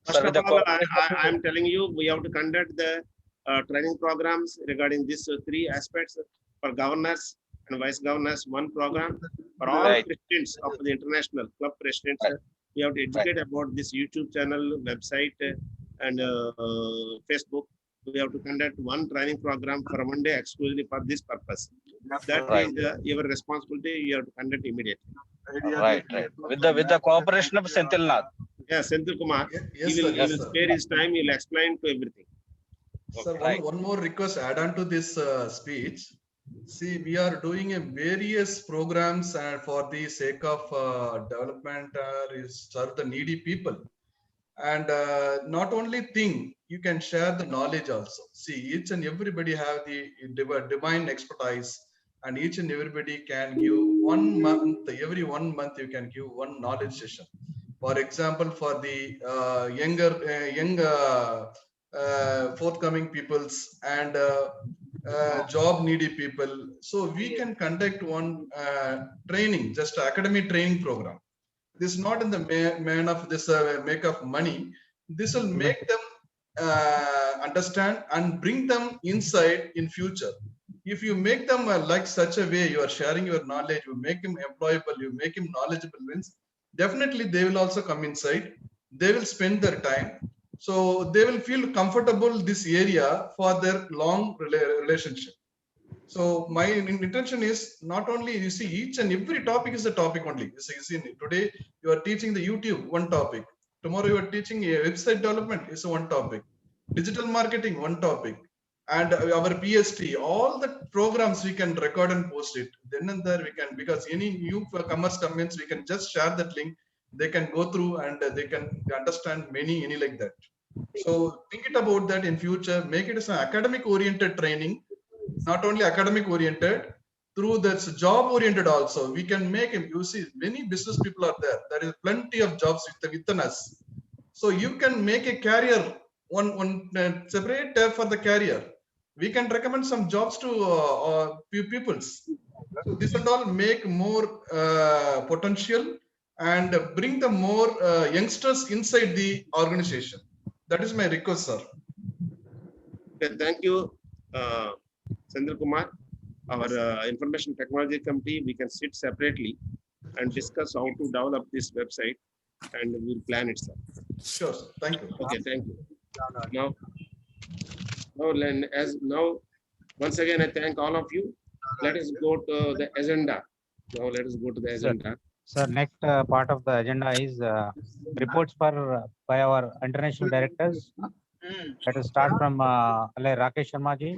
First Sir, with of the all, I am telling you, we have to conduct the training programs regarding these three aspects for governors and vice governors. One program for all Right. presidents of the international club presidents. We have to educate about this YouTube channel, website, and Facebook. We have to conduct one training program for one day exclusively for this purpose. That Right. is your responsibility. You have to conduct immediately. Right. With the cooperation of Senthilnath. Yeah, Senthil Kumar. Yes, He will sir. spare his time. He will explain to everything. Sir, one more request add on to this speech. See, we are doing a various programs for the sake of development is serve the needy people. And not only thing, you can share the knowledge also. See, each and everybody have the divine expertise, and each and everybody can give 1 month, every 1 month you can give one knowledge session. For example, for the young forthcoming peoples and job needy people. So we can conduct one training, just academic training program. This is not in the man of this make of money. This will make them understand and bring them inside in future. If you make them like such a way, you are sharing your knowledge, you make him employable, you make him knowledgeable, means definitely they will also come inside. They will spend their time. So they will feel comfortable this area for their long relationship. So my intention is not only, you see, each and every topic is a topic only. You see, today you are teaching the YouTube, one topic. Tomorrow you are teaching a website development is one topic. Digital marketing, one topic. And our PST, all the programs we can record and post it. Then and there we can, because any new commerce comments, we can just share that link. They can go through and they can understand any like that. So think it about that in future, make it as an academic oriented training. Not only academic oriented, through this job oriented also. We can make him, you see, many business people are there. There is plenty of jobs within us. So you can make a career, one separate tab for the career. We can recommend some jobs to peoples. So this and all make more potential and bring the more youngsters inside the organization. That is my request, sir. Okay, thank you. Senthil Kumar, our information technology committee, we can sit separately and discuss how to develop this website, and we'll plan it, sir. Sure, sir. Thank you. Okay, thank you. Now, once again, I thank all of you. Let us go to the agenda. Now, let us go to the agenda. So next part of the agenda is reports by our international directors. Let us start from Rakesh Sharma ji.